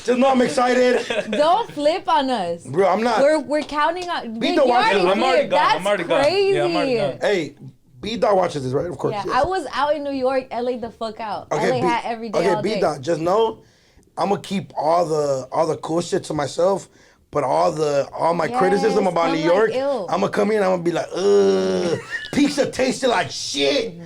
Just know I'm excited. Don't flip on us. Bro, I'm not. We're counting on. Vic, the you're watch. already I'm already here. gone. That's I'm already gone. crazy. Yeah, I'm already gone. Hey, B-Dot watches this, right? Of course. Yeah, yes. I was out in New York, LA the fuck out. Okay, LA hat every day, all day. B-Dot, just know I'm gonna keep all the cool shit to myself. But all my criticism Yes, about come New like York, ill. I'm gonna come here and I'm gonna be like, ugh, pizza tasted like shit. Mm-hmm.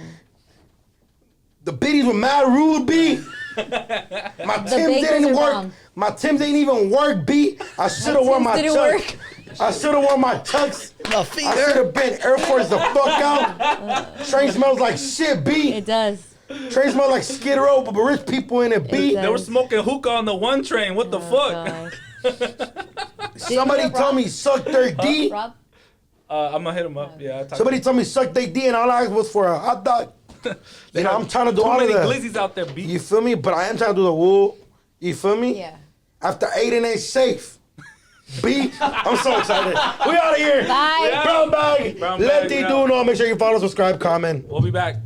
The biddies were mad rude, B. My Timbs bakers didn't are work. bomb. My Timbs ain't even work, B. I should have worn my Timbs chucks. didn't I should have worn my chucks. My feet I should hurt. have been Air Force the fuck out. Train smells like shit, B. It does. Train smells like Skid Row, but rich people in it, B. It They were does. smoking hookah on the one train. What the fuck? Gosh. Somebody told me suck their D. Rob? I'm gonna hit him up. Yeah. I talked Somebody told me suck their D, and all I asked was for a hot dog. They You know, have I'm trying to do too all of many that. glizzies out there, B. You feel me? But I am trying to do the wool. You feel me? Yeah. After 8 and 8 safe. B, I'm so excited. We out of here. Bye. Brown bag. Brown Let bag, the we do out. know. Make sure you follow, subscribe, comment. We'll be back.